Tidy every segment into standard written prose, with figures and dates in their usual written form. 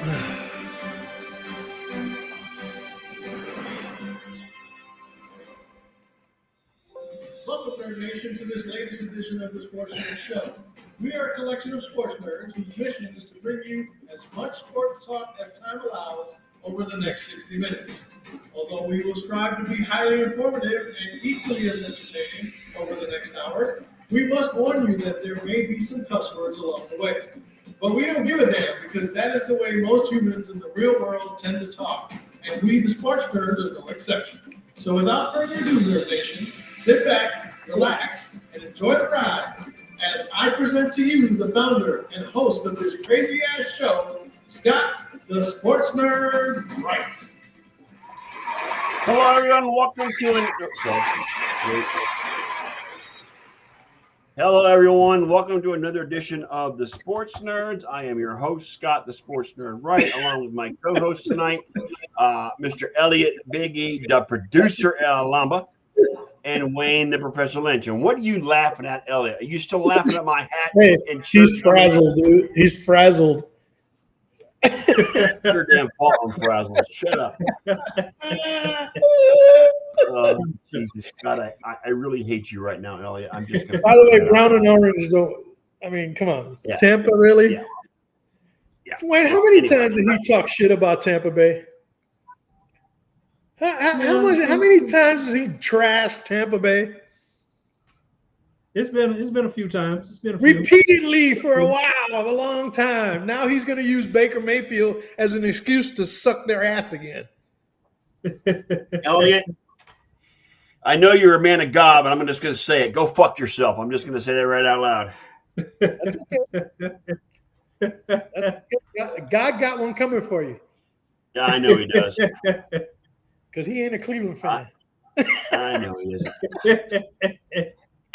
Welcome, Nerd Nation, to this latest edition of the Sports Nerd Show. We are a collection of sports nerds whose mission is to bring you as much sports talk as time allows over the next 60 minutes. Although we will strive to be highly informative and equally as entertaining over the next hour, we must warn you that there may be some cuss words along the way. But we don't give a damn because that is the way most humans in the real world tend to talk, and we, the sports nerds, are no exception. So without further ado, Nerd Nation, sit back, relax, and enjoy the ride as I present to you the founder and host of this crazy-ass show, Scott, the Sports Nerd Wright. Hello, everyone. Welcome to Hello, everyone. Welcome to another edition of the Sports Nerds. I am your host, Scott, the Sports Nerd Wright, along with my co-host tonight, Mr. Elliot Big E, the producer El Lamba, and Wayne, the Professor Lynch. And what are you laughing at, Elliot? Are you still laughing at my hat? Hey, he's frazzled, dude. He's frazzled. Your damn fault I'm frazzled. Shut up. Jesus, God, I really hate you right now, Elliot. I'm just gonna. By the way, brown and orange don't. I mean, come on, Yeah. Tampa, really? Yeah. Wayne, how many times did he talk shit about Tampa Bay? How many times has he trashed Tampa Bay? It's been a few times. It's been a few. Repeatedly for a while, a long time. Now he's going to use Baker Mayfield as an excuse to suck their ass again. Elliot, I know you're a man of God, but I'm just going to say it. Go fuck yourself. I'm just going to say that right out loud. That's okay. God got one coming for you. Yeah, I know he does. Because he ain't a Cleveland fan. I know he is.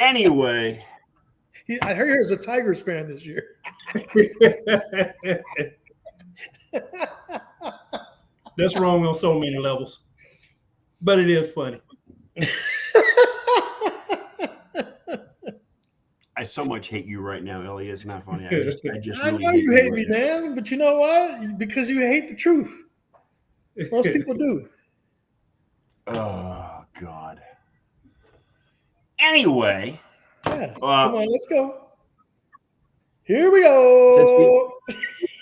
Anyway. I heard he was a Tigers fan this year. That's wrong on so many levels, but it is funny. I so much hate you right now, Elliot. It's not funny. I know you hate me, man, but you know what? Because you hate the truth. Most people do. Oh, God. Anyway. Yeah. Come on, let's go. Here we go.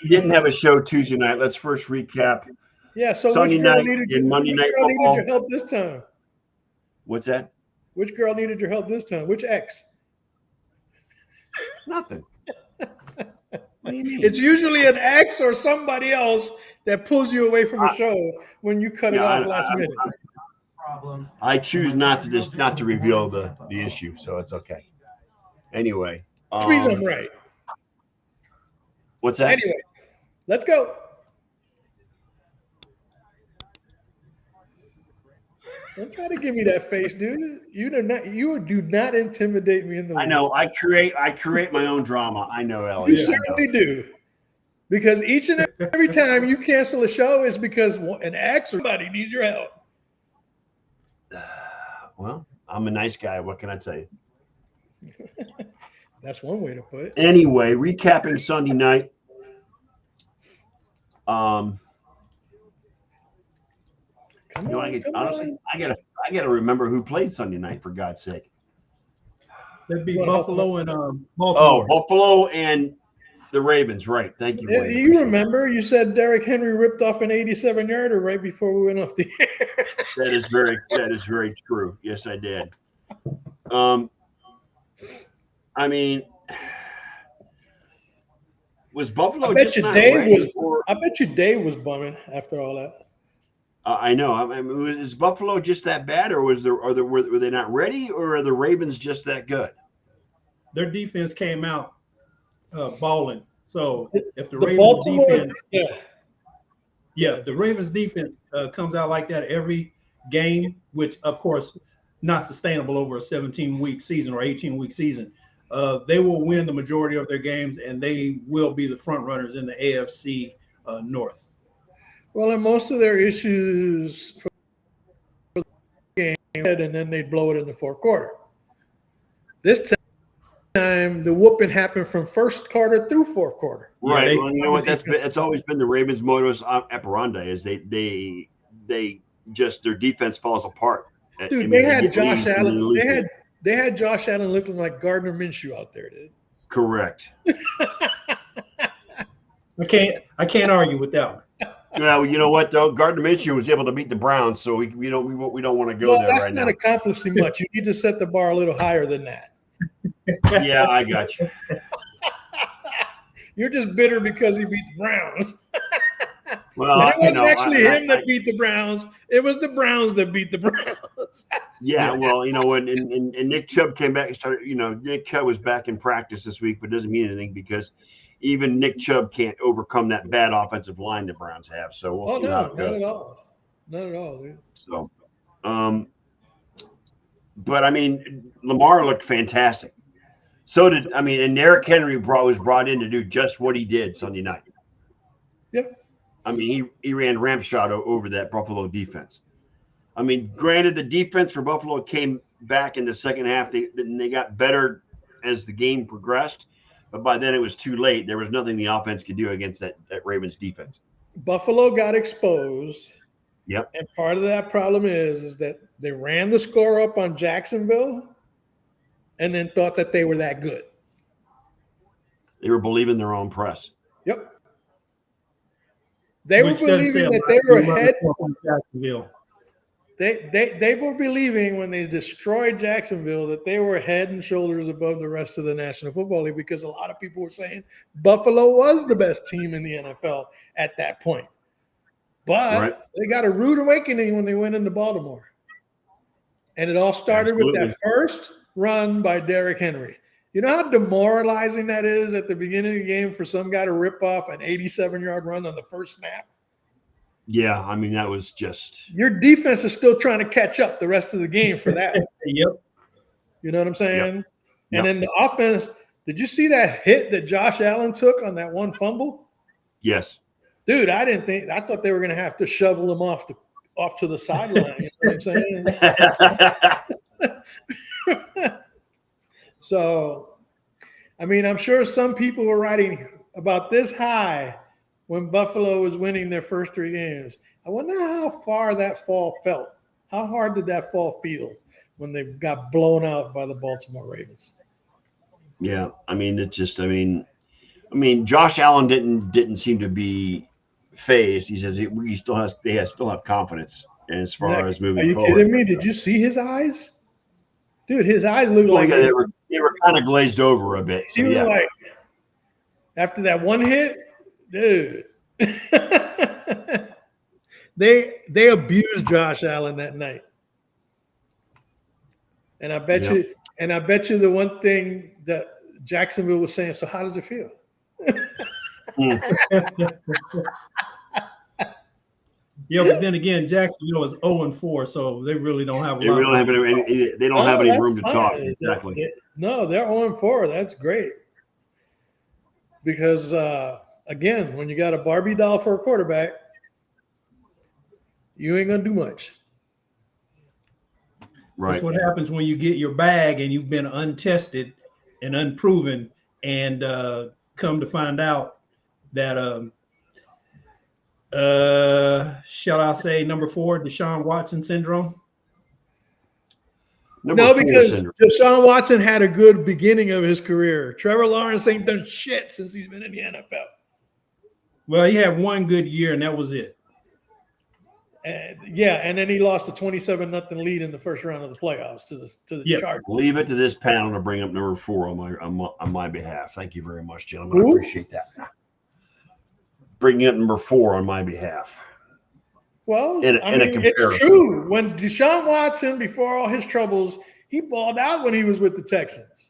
We didn't have a show Tuesday night. Let's first recap. Yeah, so Sunday which girl night needed and Monday night football. needed your help this time? What's that? Which girl needed your help this time? Which ex? Nothing. What do you mean? It's usually an ex or somebody else that pulls you away from the show when you cut it off last minute. I choose not to reveal the issue, so it's okay. Anyway, which means I'm right. What's that? Anyway, let's go. Don't try to give me that face, dude. You do not intimidate me in the least. I know. I create my own drama. I know, Elliot. You certainly do. Because each and every time you cancel a show is because an ex or somebody needs your help. Well, I'm a nice guy. What can I tell you? That's one way to put it. Anyway, recapping Sunday night. I gotta remember who played Sunday night, for God's sake. That'd be Buffalo and Oh, Baltimore. Buffalo and the Ravens, right? Thank you. Wayne. You remember you said Derrick Henry ripped off an 87-yarder right before we went off the air. That is very true. Yes, I did. I mean, was Buffalo? I bet you Dave was bumming after all that. I know. I mean, is Buffalo just that bad, or were they not ready, or are the Ravens just that good? Their defense came out balling. So if the Ravens defense, if the Ravens defense comes out like that every game, which of course not sustainable over a 17-week season or 18-week season, they will win the majority of their games, and they will be the front runners in the AFC North. Well, and most of their issues for the game, and then they'd blow it in the fourth quarter. This time the whooping happened from first quarter through fourth quarter. Right. Yeah, Well, you know what? That's always been the Ravens' modus operandi is they just their defense falls apart. Dude, they had get Josh leads and then Allen. lose it. They had Josh Allen looking like Gardner Minshew out there, dude. Correct. I can't argue with that one. Well, you know what though? Gardner Minshew was able to beat the Browns, so we don't want to go Well, there that's right not now. accomplishing much. You need to set the bar a little higher than that. Yeah, I got you. You're just bitter because he beat the Browns. Well, And it you wasn't know, actually him that beat the Browns. It was the Browns that beat the Browns. yeah. Well, you know, when Nick Chubb came back and started, you know, Nick Chubb was back in practice this week, but it doesn't mean anything because even Nick Chubb can't overcome that bad offensive line the Browns have. So we'll see how it not goes. at all. Not at all, dude. So, but I mean, Lamar looked fantastic. So did and Derrick Henry was brought in to do just what he did Sunday night. Yep. I mean, he ran ramshot over that Buffalo defense. I mean, granted, the defense for Buffalo came back in the second half. They got better as the game progressed, but by then it was too late. There was nothing the offense could do against that Ravens defense. Buffalo got exposed. Yep. And part of that problem is that they ran the score up on Jacksonville and then thought that they were that good. They were believing their own press. Yep. They were Which doesn't say believing that a lot they were about ahead. Jacksonville. They were believing when they destroyed Jacksonville that they were head and shoulders above the rest of the National Football League because a lot of people were saying Buffalo was the best team in the NFL at that point. But they got a rude awakening when they went into Baltimore. And it all started with that first run by Derrick Henry. You know how demoralizing that is at the beginning of the game for some guy to rip off an 87-yard run on the first snap? Yeah, I mean, that was just... Your defense is still trying to catch up the rest of the game for that. Yep. You know what I'm saying? Yep. And then the offense, did you see that hit that Josh Allen took on that one fumble? Yes. Dude, I thought they were going to have to shovel him off to the sideline. You know what I'm saying? So, I mean, I'm sure some people were writing about this high when Buffalo was winning their first 3 games. I wonder how far that fall felt. How hard did that fall feel when they got blown out by the Baltimore Ravens? Yeah, I mean, it just, I mean, Josh Allen didn't seem to be phased. He says they still have confidence as far as moving forward. Are you kidding me? Did you see his eyes? Dude, his eyes looked like they were kind of glazed over a bit. So, he was yeah. like, after that one hit, dude. they abused Josh Allen that night. And I bet you the one thing that Jacksonville was saying, so how does it feel? Yeah, but then again, Jacksonville is 0-4, so they really don't have a They lot. don't have any room to talk. Exactly. No, they're 0-4. That's great. Because, again, when you got a Barbie doll for a quarterback, you ain't going to do much. Right. That's what happens when you get your bag and you've been untested and unproven and come to find out that shall I say number 4, Deshaun Watson syndrome? Because Deshaun Watson had a good beginning of his career. Trevor Lawrence ain't done shit since he's been in the NFL. Well, he had one good year, and that was it. And then he lost a 27-0 lead in the first round of the playoffs to the Chargers. Leave it to this panel to bring up number 4 on my behalf. Thank you very much, gentlemen. I appreciate that. Bringing up number 4 on my behalf. Well, it's true. When Deshaun Watson, before all his troubles, he balled out when he was with the Texans.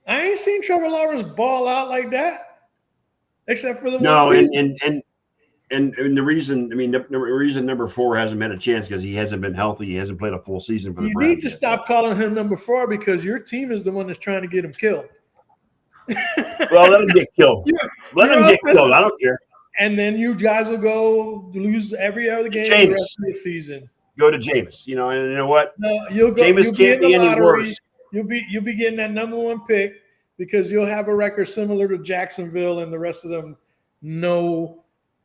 I ain't seen Trevor Lawrence ball out like that, except for the one season. And the reason, the reason number 4 hasn't had a chance because he hasn't been healthy. He hasn't played a full season for the Browns. You need to stop calling him number 4 because your team is the one that's trying to get him killed. Well, let him get killed. Let him get killed. I don't care. And then you guys will go lose every other game the rest of the season. Go to Jameis. And you know what? No, you'll go. Jameis can't be any worse. You'll be getting that number 1 pick because you'll have a record similar to Jacksonville and the rest of them no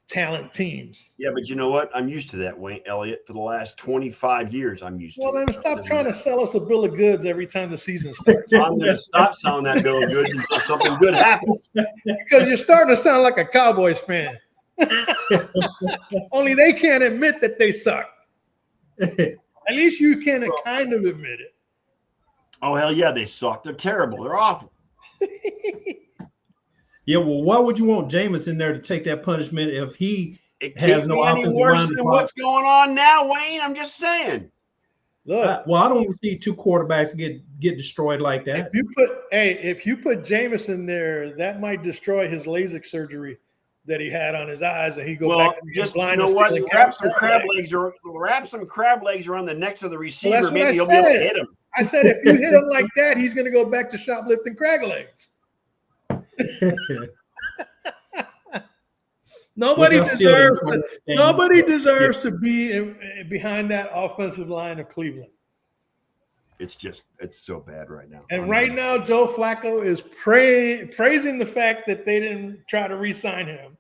talent teams. Yeah, but you know what? I'm used to that, Wayne Elliott. For the last 25 years, I'm used Well, to it. then stop trying to sell us a bill of goods every time the season starts. I'm going to stop selling that bill of goods until something good happens. Because you're starting to sound like a Cowboys fan. Only they can't admit that they suck. At least you can kind of admit it. Oh, hell yeah, they suck. They're terrible. They're awful. Yeah, well, why would you want Jameis in there to take that punishment if he It has can't no be any offensive worse line? than what's going on now, Wayne. I'm just saying. Look, Well, I don't want to see 2 quarterbacks get destroyed like that. if you put Jameis in there, that might destroy his LASIK surgery that he had on his eyes, and he go Well, back and just blind. you know and what? stealing Wrap some crab crab legs around the necks of the receiver. that's what Maybe I he'll be able to said. hit him. I said if you hit him like that, he's going to go back to shoplifting crag legs. Nobody Which I still deserves don't to. understand. Nobody deserves to be behind that offensive line of Cleveland. It's so bad right now. And right now, Joe Flacco is praising the fact that they didn't try to re-sign him.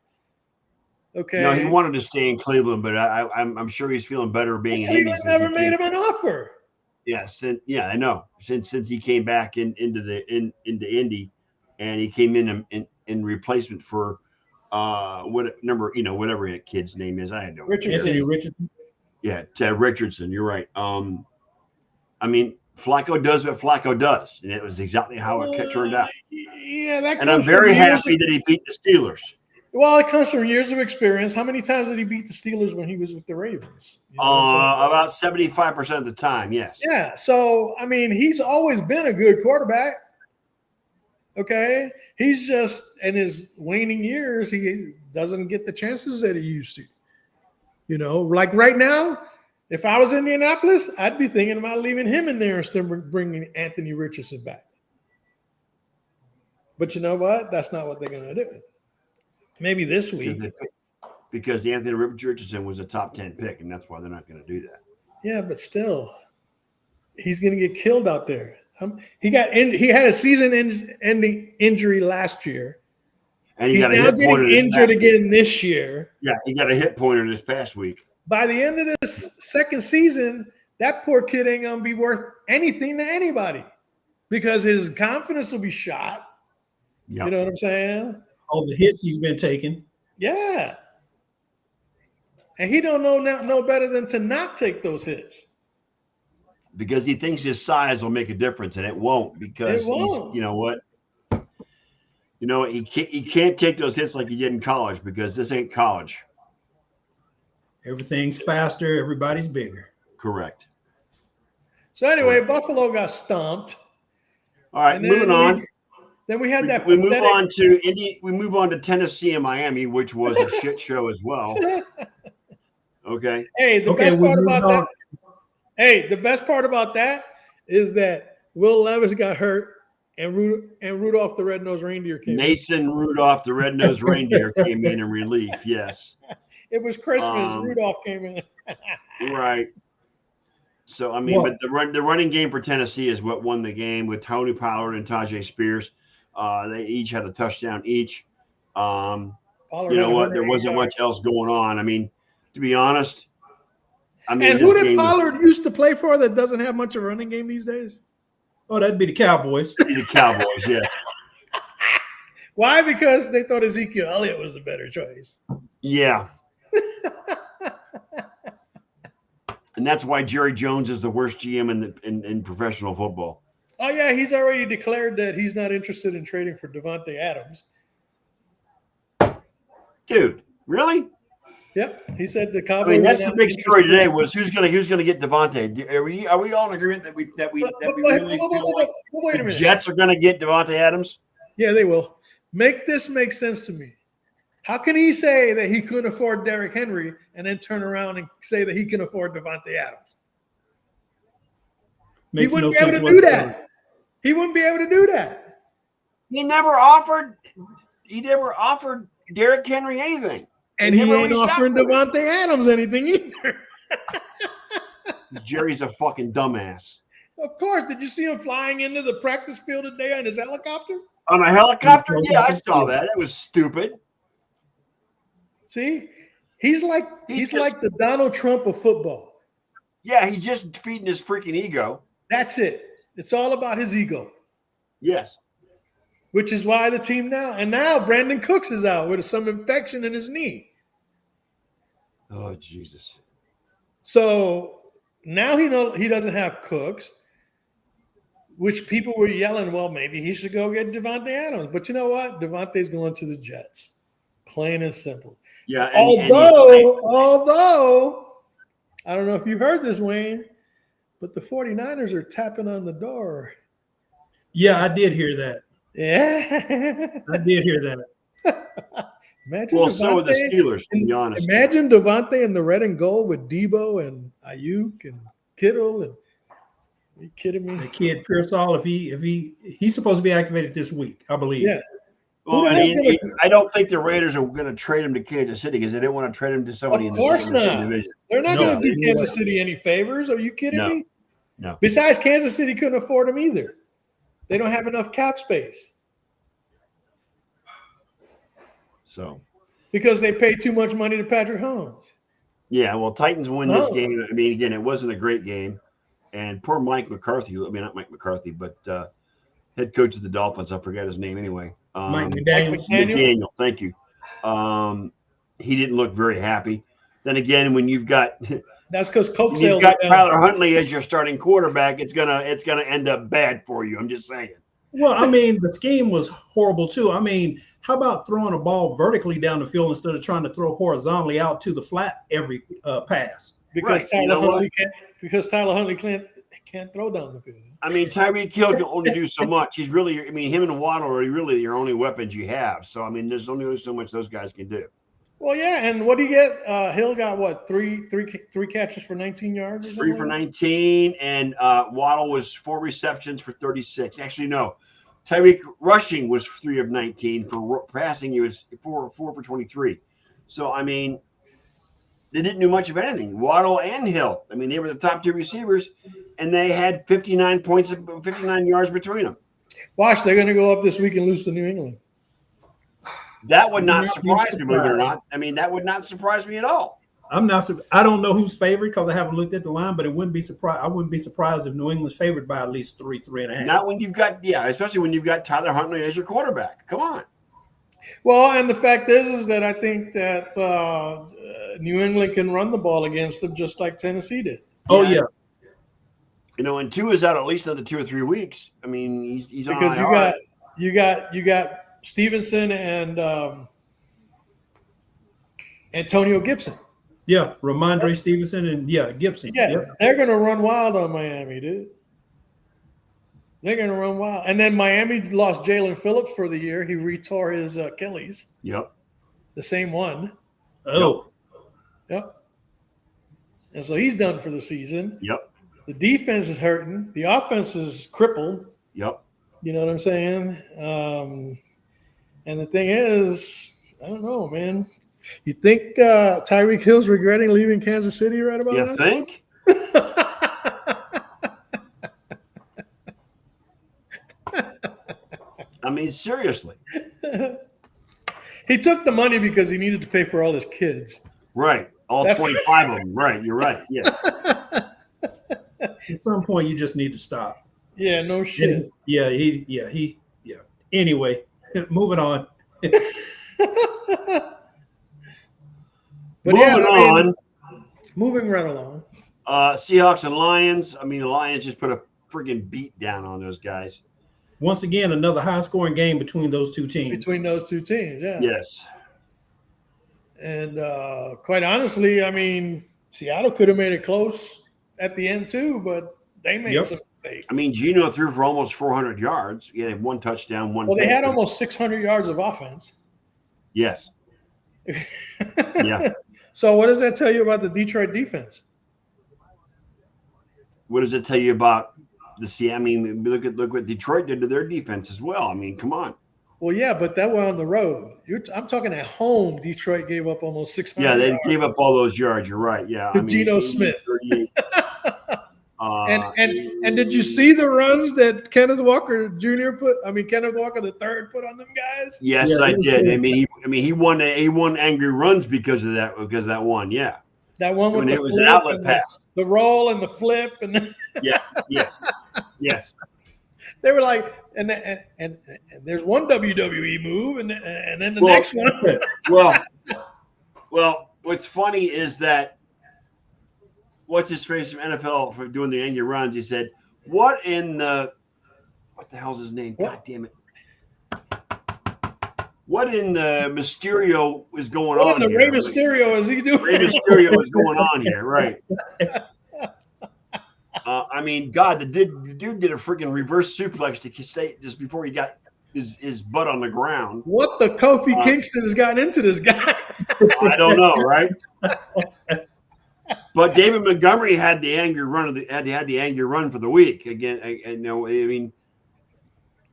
Okay. No, he wanted to stay in Cleveland, but I'm sure he's feeling better being in Indy. Cleveland never made him an offer. Yes, yeah, I know. Since he came back into Indy, and he came in replacement for whatever that kid's name is. I had no Richardson. Richardson. Yeah, Ted Richardson. You're right. I mean, Flacco does what Flacco does, and it was exactly how it turned out. Yeah, that. And I'm very happy that he beat the Steelers. Well, it comes from years of experience. How many times did he beat the Steelers when he was with the Ravens? You know what I'm saying? About 75% of the time, yes. Yeah. So, I mean, he's always been a good quarterback. Okay. He's just in his waning years, he doesn't get the chances that he used to. You know, like right now, if I was in Indianapolis, I'd be thinking about leaving him in there instead of bringing Anthony Richardson back. But you know what? That's not what they're going to do. Maybe this week. Because Anthony Richardson was a top 10 pick, and that's why they're not going to do that. Yeah, but still, he's going to get killed out there. He had a season-ending injury last year. And he He's got a now hit pointer getting injured again this year. Yeah, he got a hit pointer this past week. By the end of this second season, that poor kid ain't going to be worth anything to anybody because his confidence will be shot. Yep. You know what I'm saying? All the hits he's been taking. Yeah. And he don't know no better than to not take those hits. Because he thinks his size will make a difference, and it won't. Because It won't. You know what? He can't take those hits like he did in college because this ain't college. Everything's faster. Everybody's bigger. Correct. So anyway, Buffalo got stomped. All right, moving on. Then we had that. We move on to Indy. We move on to Tennessee and Miami, which was a shit show as well. Okay. Hey, the best part about that is that Will Levis got hurt and Rudolph the Red-Nosed Reindeer came Mason Rudolph the Red-Nosed Reindeer came in relief. Yes. It was Christmas. Rudolph came in. Right. So, I mean, but the running game for Tennessee is what won the game with Tony Pollard and Tajay Spears. They each had a touchdown each. You know what? There wasn't much else going on. I mean, to be honest. And who did Pollard used to play for that doesn't have much of a running game these days? Oh, that'd be the Cowboys. The Cowboys, yes. Why? Because they thought Ezekiel Elliott was the better choice. Yeah. And that's why Jerry Jones is the worst GM in professional football. Oh, yeah, he's already declared that he's not interested in trading for Davante Adams. Dude, really? Yep, he said the Cowboys. I mean, that's the big story today was who's gonna get Davante. Are we all in agreement that we really feel like wait a minute. Jets are gonna get Davante Adams? Yeah, they will. Make this make sense to me. How can he say that he couldn't afford Derrick Henry and then turn around and say that he can afford Davante Adams? He wouldn't be able to do that. He wouldn't be able to do that. He never offered Derrick Henry anything. And he ain't offering Davante Adams anything either. Jerry's a fucking dumbass. Of course. Did you see him flying into the practice field today on his helicopter? On a helicopter? Yeah, I saw that. That was stupid. See, he's like the Donald Trump of football. Yeah, he's just feeding his freaking ego. That's it. It's all about his ego. Yes. Which is why the team now Brandon Cooks is out with some infection in his knee. Oh, Jesus. So now he doesn't have Cooks, which people were yelling, well, maybe he should go get Devontae Adams. But you know what? Devontae's going to the Jets. Plain and simple. Yeah. Although, I don't know if you heard this, Wayne, but the 49ers are tapping on the door. Yeah, I did hear that. Yeah. I did hear that. Imagine well, so are the Steelers, to be honest. Imagine Devontae in the red and gold with Debo and Ayuk and Kittle. And are you kidding me? The kid Pearsall, if he's supposed to be activated this week, I believe. Yeah. Well, I don't think the Raiders are going to trade him to Kansas City because they didn't want to trade him to somebody in the division. They're not going to do Kansas City any favors. Are you kidding me? No. Besides, Kansas City couldn't afford him either. They don't have enough cap space. So, because they paid too much money to Patrick Mahomes. Yeah, well, Titans win this game. I mean, again, it wasn't a great game. And poor Mike McCarthy, I mean, not Mike McCarthy, but head coach of the Dolphins, I forgot his name anyway. Mike McDaniel. Thank you. He didn't look very happy. Then again, when you've got that's because Coke you've got Tyler Huntley as your starting quarterback, it's gonna end up bad for you. I'm just saying. Well, I mean, the scheme was horrible too. I mean, how about throwing a ball vertically down the field instead of trying to throw horizontally out to the flat every pass? Because Tyler Huntley can't throw down the field. I mean, Tyreek Hill can only do so much. He's really, I mean, him and Waddle are really your only weapons you have. So, I mean, there's only so much those guys can do. Well, yeah, and what do you get? Hill got what, three catches for 19 yards or something? 3 for 19, and Waddle was 4 receptions for 36. Actually, no. Tyreek rushing was 3 of 19. For passing, he was 4 for 23. So, I mean, they didn't do much of anything. Waddle and Hill. I mean, they were the top 2 receivers, and they had 59 yards between them. Watch, they're going to go up this week and lose to New England. That would not surprise me, believe it or not. I mean, that would not surprise me at all. I don't know who's favored because I haven't looked at the line, but I wouldn't be surprised if New England's favored by at least 3.5. Not when you've got, especially when you've got Tyler Huntley as your quarterback. Come on. Well, and the fact is that I think that New England can run the ball against them just like Tennessee did. Oh yeah. You know, and Tua is out at least another 2 or 3 weeks. I mean, he's because on you got Stevenson and Antonio Gibson. Yeah, Ramondre Stevenson and Gibson. Yeah, They're going to run wild on Miami, dude. They're going to run wild. And then Miami lost Jalen Phillips for the year. He retore his Achilles. Yep. The same one. Oh. Yep. And so he's done for the season. Yep. The defense is hurting. The offense is crippled. Yep. You know what I'm saying? And the thing is, I don't know, man. You think Tyreek Hill's regretting leaving Kansas City right about now? You think? I mean, seriously. He took the money because he needed to pay for all his kids. Right. All 25 of them. Right. You're right. Yeah. At some point, you just need to stop. Yeah, no shit. Yeah. Anyway, moving on. Moving right along. Seahawks and Lions. I mean, the Lions just put a friggin' beat down on those guys. Once again, another high-scoring game between those two teams. Yeah. Yes. And quite honestly, I mean, Seattle could have made it close at the end too, but they made some mistakes. I mean, Geno threw for almost 400 yards. He had 1 touchdown, 1. Well, they had almost 600 yards of offense. Yes. Yeah. So what does that tell you about the Detroit defense? What does it tell you about the Seattle? I mean, look what Detroit did to their defense as well. I mean, come on. Well, yeah, but that were on the road. I'm talking at home. Detroit gave up almost 600. Yeah, they gave up all those yards. You're right. Yeah, to Geno Smith. And did you see the runs that Kenneth Walker Jr. Kenneth Walker the third put on them guys? Yes, Yeah, I it was did. good. He won angry runs because of that one. Yeah, That one with when the it was flip an outlet and pass. the roll and the flip, and Yes. they were like, and there's one WWE move, and then the Well- next one. Well, what's funny is that what's his face from NFL for doing the angry runs? He said, what the hell's his name? God damn it. What in the Mysterio is going What on in the here? Rey Mysterio is he doing? Rey Mysterio is going on here, right? God, the dude did a freaking reverse suplex to say just before he got his butt on the ground. What the Kofi Kingston has gotten into this guy? I don't know, right? But David Montgomery had the angry run had the angry run for the week again.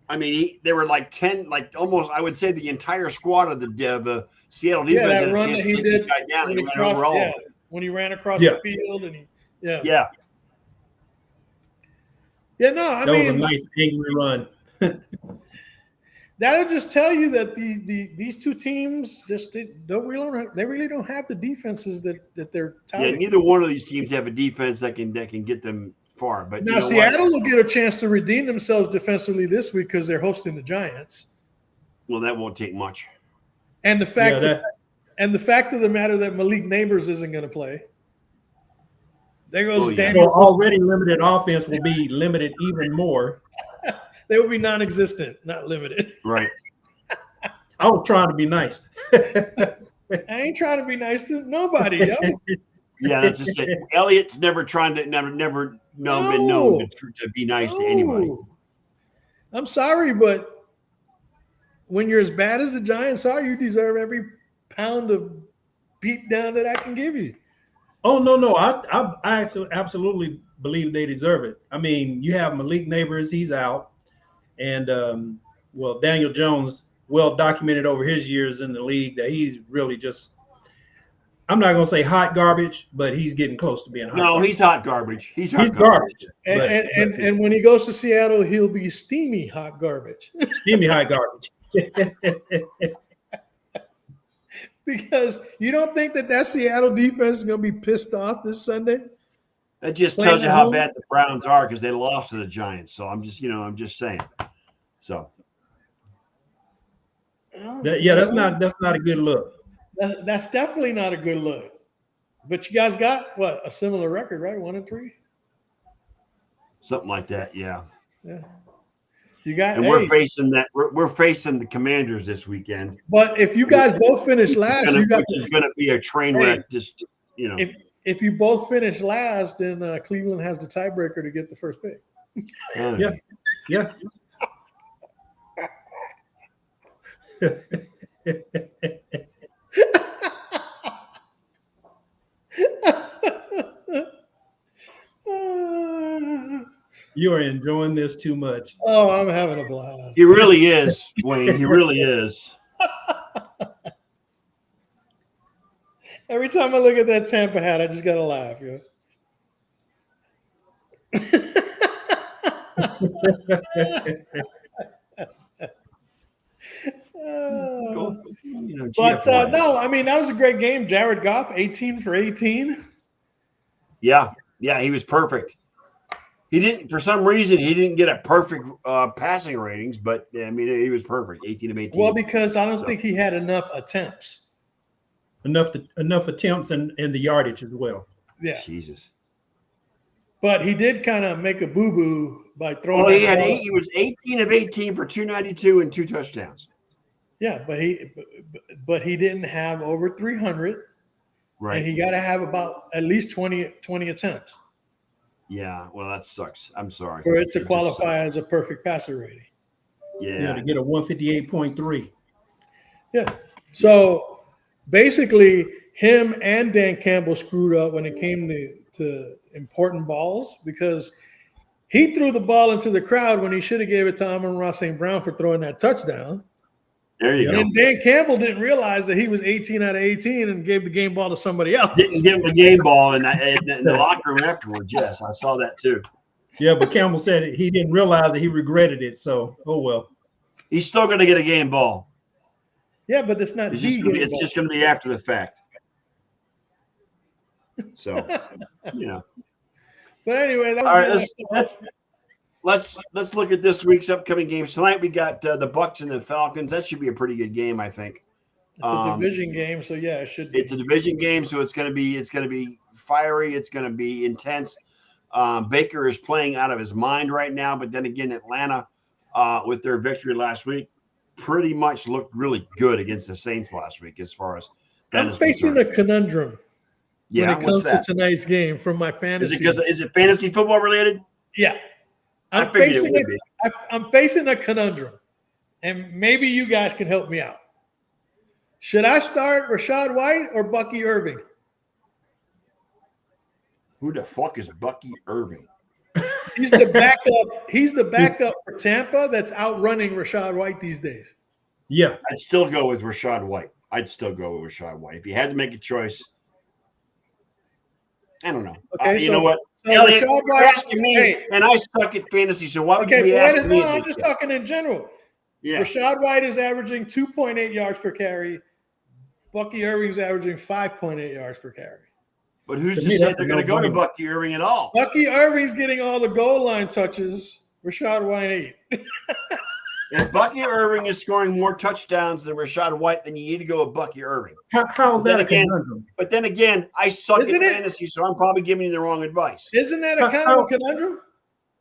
They were like 10, like almost. I would say the entire squad of the Seattle defense that had a run chance that to he take this did guy down. when He he went over all of them. when he ran across Yeah. the field, and Yeah. No, I That was a mean nice angry run. that'll just tell you that these two teams they really don't have the defenses that they're Yeah, touting. neither one of these teams have a defense that can get them far. But Now you know Seattle what? will get a chance to redeem themselves defensively this week because they're hosting the Giants. Well, that won't take much. And the fact Yeah, and the fact of the matter that Malik Neighbors isn't going to play. There goes Oh, yeah. Daniel. So already limited offense will be limited even more. They will be non-existent, not limited. Right. I was trying to be nice. I ain't trying to be nice to nobody. Yo. Yeah, that's just it. Elliott's never been known to be nice to anybody. No. I'm sorry, but when you're as bad as the Giants are, you deserve every pound of beat down that I can give you. Oh no! I absolutely believe they deserve it. I mean, you have Malik Neighbors, he's out, and Daniel Jones, well documented over his years in the league that he's really just. I'm not gonna say hot garbage, but he's getting close to being hot. No, garbage. he's hot garbage. He's He's garbage. And when he goes to Seattle, he'll be steamy hot garbage. Steamy hot garbage. Because you don't think that Seattle defense is going to be pissed off this Sunday? That just Playing tells you at how home? bad the Browns are because they lost to the Giants. So I'm just saying. So That's not a good look. That's definitely not a good look. But you guys got a similar record, right? 1-3. something like that, yeah. Yeah. You got. And we're facing the Commanders this weekend. But if you guys both finish last, Which is going to be a train wreck. Just If you both finish last, then Cleveland has the tiebreaker to get the first pick. Yeah. You are enjoying this too much. Oh, I'm having a blast. He really is, Wayne. He really is. Every time I look at that Tampa hat, I just gotta laugh, yo. No, I mean that was a great game. Jared Goff, 18 for 18. Yeah, he was perfect. He didn't, for some reason, he didn't get a perfect passing ratings, but I mean, he was perfect, 18 of 18. Well, because I don't think he had enough attempts. Enough attempts and the yardage as well. Yeah, Jesus. But he did kind of make a boo-boo by throwing. Well, he was 18 of 18 for 292 and 2 touchdowns. Yeah, but he didn't have over 300. Right. And he got to have about at least 20 attempts. Yeah, well, that sucks. I'm sorry. For it to qualify as a perfect passer rating. Yeah. To get a 158.3. Yeah. So basically, him and Dan Campbell screwed up when it came to important balls because he threw the ball into the crowd when he should have gave it to Amon-Ra St. Brown for throwing that touchdown. There you go. And Dan Campbell didn't realize that he was 18 out of 18 and gave the game ball to somebody else. Didn't give him the game ball in the locker room afterwards. Yes, I saw that too. Yeah, but Campbell said he didn't realize that he regretted it. So, oh well. He's still going to get a game ball. Yeah, but it's not. It's just going to be after the fact. So, you know. But anyway, that All right, was let's look at this week's upcoming games. Tonight we got the Bucks and the Falcons. That should be a pretty good game, I think. it's a division game, so yeah, it should be. It's a division game, so it's going to be fiery. It's going to be intense. Baker is playing out of his mind right now, but then again, Atlanta, with their victory last week, pretty much looked really good against the Saints last week. As far as that I'm is facing concerned. a conundrum Yeah, when it what's comes that? to tonight's game from my fantasy. Is it fantasy football related? Yeah, I figured it would be. I'm facing a conundrum, and maybe you guys can help me out. Should I start Rachaad White or Bucky Irving? Who the fuck is Bucky Irving? He's the backup. He's the backup for Tampa that's outrunning Rachaad White these days. Yeah. I'd still go with Rachaad White. If you had to make a choice, I don't know. Okay, you know what? So Elliot, Rachaad you're White. asking me, Hey, and I suck at fantasy, so why would okay, you be but asking me? I'm just talking in general. Yeah. Rachaad White is averaging 2.8 yards per carry. Bucky Irving's averaging 5.8 yards per carry. But who's To to me, say that's they're a going to go to no-brainer. Bucky Irving at all? Bucky Irving's getting all the goal line touches. Rachaad White ain't. If Bucky Irving is scoring more touchdowns than Rachaad White, then you need to go with Bucky Irving. How is that a Then again- conundrum? But then again, I suck Isn't at it? fantasy, so I'm probably giving you the wrong advice. Isn't that a kind of a conundrum?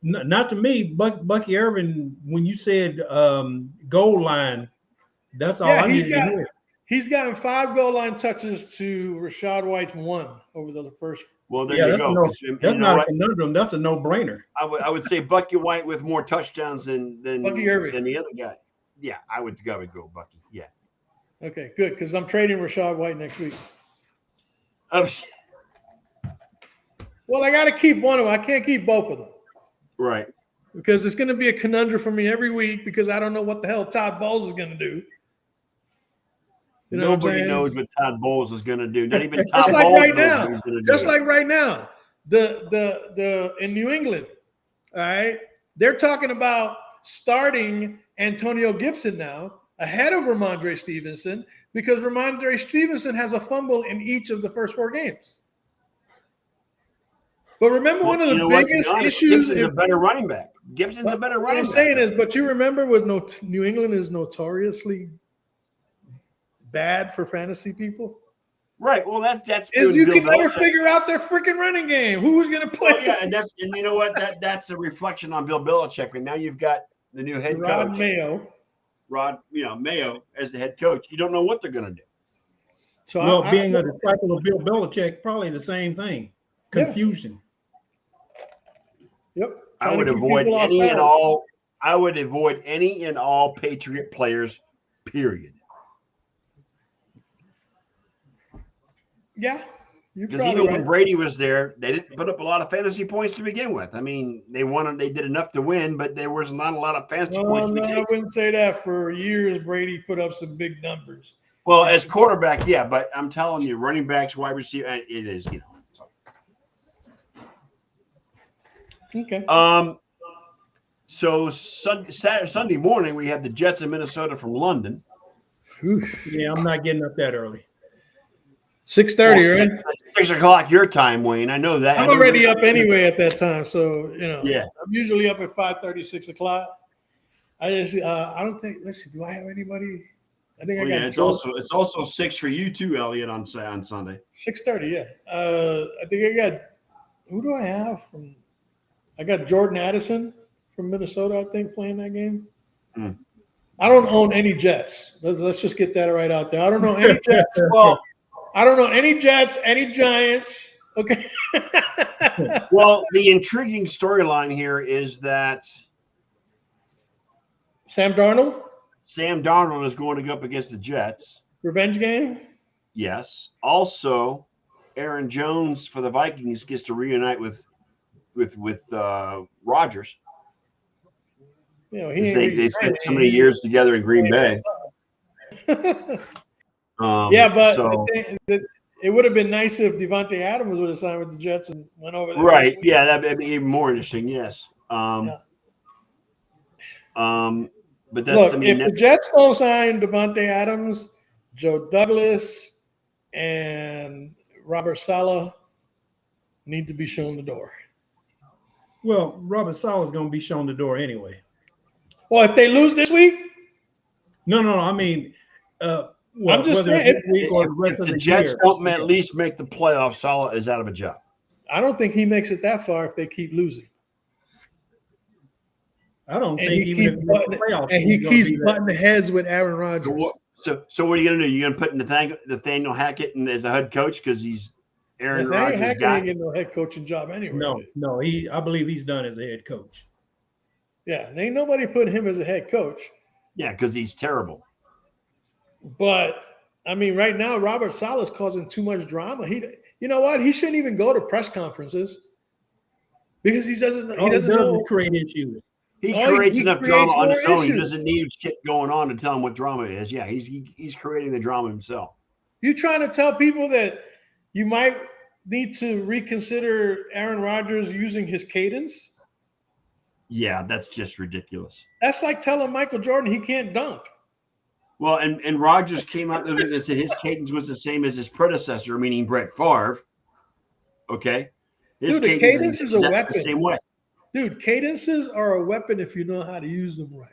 Not to me. Bucky Irving, when you said goal line, that's all Yeah, I needed to hear. He's gotten 5 goal line touches to Rachaad White's 1 over the first. Well, there Yeah, you that's, go. no, 'Cause you that's know not what? a conundrum. That's a no-brainer. I would say Bucky White with more touchdowns than Bucky Irving. than the other guy. Yeah, I would go Bucky. Yeah. Okay, good, because I'm trading Rachaad White next week. Well, I got to keep one of them. I can't keep both of them Right. because it's going to be a conundrum for me every week because I don't know what the hell Todd Bowles is going to do. You know Nobody what I'm saying? knows what Todd Bowles is going to do. Not even Todd Just like Bowles right knows now. what he's going to do. Just like right now, the in New England, all right, they're talking about starting Antonio Gibson now ahead of Ramondre Stevenson because Ramondre Stevenson has a fumble in each of the first 4 games. But remember, one of the biggest issues. Gibson's a better running back. Gibson's a better What running I'm back. saying is, but you remember, New England is notoriously bad for fantasy people. Right. Well, that's Is good. you Bill can never Belichick. figure out their freaking running game. Who's going to play? Oh, yeah, and you know what? That's a reflection on Bill Belichick. And now you've got the new head Rod coach, Mayo. Mayo as the head coach. You don't know what they're going to do. So Well, being a disciple of Bill Belichick, probably the same thing. Yeah. Confusion. Yep. I would avoid any and all Patriot players, period. Yeah. You're Because probably even when right. Brady was there, they didn't put up a lot of fantasy points to begin with. I mean, they did enough to win, but there was not a lot of fantasy No, points to be I taken. wouldn't say that. For years, Brady put up some big numbers. Well, as quarterback, yeah, but I'm telling you, running backs, wide receiver, it is, Okay. So Sunday morning, we have the Jets in Minnesota from London. Yeah, I'm not getting up that early. 6:30, right? That's 6 o'clock your time, Wayne. I know that. I'm already up anyway at that time, so Yeah. I'm usually up at 5:30, 6 o'clock. I just I don't think. Let's see. Do I have anybody? I think I got. It's also 6 for you too, Elliot, on Sunday. 6:30. Yeah. I think I got. Who do I have from? I got Jordan Addison from Minnesota. I think playing that game. I don't own any Jets. Let's just get that right out there. I don't know any Jets. Well, I don't know any Jets, any Giants. Okay. well, the intriguing storyline here is that Sam Darnold, Sam Darnold is going to go up against the Jets. revenge game. Yes. Also, Aaron Jones for the Vikings gets to reunite with Rodgers. He They spent so many years together in Green Bay. Yeah, but so, it would have been nice if Devontae Adams would have signed with the Jets and went over there. right. Yeah, that'd be even more interesting. Yes. Yeah. But that's, Look, I mean, if the Jets don't sign Devontae Adams, Joe Douglas, and Robert Saleh need to be shown the door. Well, Robert Saleh is going to be shown the door anyway. Well, if they lose this week, No. I mean, well, I'm just whether saying, it's this week or the rest if of the the Jets year, don't at least make the playoffs, Saleh is out of a job. I don't think he makes it that far if they keep losing. I don't And think he even if keeps it's butting, the playoffs, and he he's gonna keeps be there. butting heads with Aaron Rodgers. So what are you going to do? You're going to put Nathaniel Hackett in as a head coach because he's Aaron Nathaniel Rodgers' Hackett guy? ain't getting no head coaching job anyway. No. I believe he's done as a head coach. Yeah, and ain't nobody putting him as a head coach. Yeah, because he's terrible. But I mean, right now, Robert Saleh's causing too much drama. You know what? He shouldn't even go to press conferences because he doesn't know. Create issues. He Oh, creates he enough creates drama on more his own. He issues. doesn't need shit going on to tell him what drama it is. Yeah, he's creating the drama himself. You trying to tell people that you might need to reconsider Aaron Rodgers using his cadence? Yeah, that's just ridiculous. That's like telling Michael Jordan he can't dunk. Well, and Rodgers came out of it and said his cadence was the same as his predecessor, meaning Brett Favre. Okay, his Dude, the cadence is a exactly weapon. the same way. Dude, cadences are a weapon if you know how to use them right.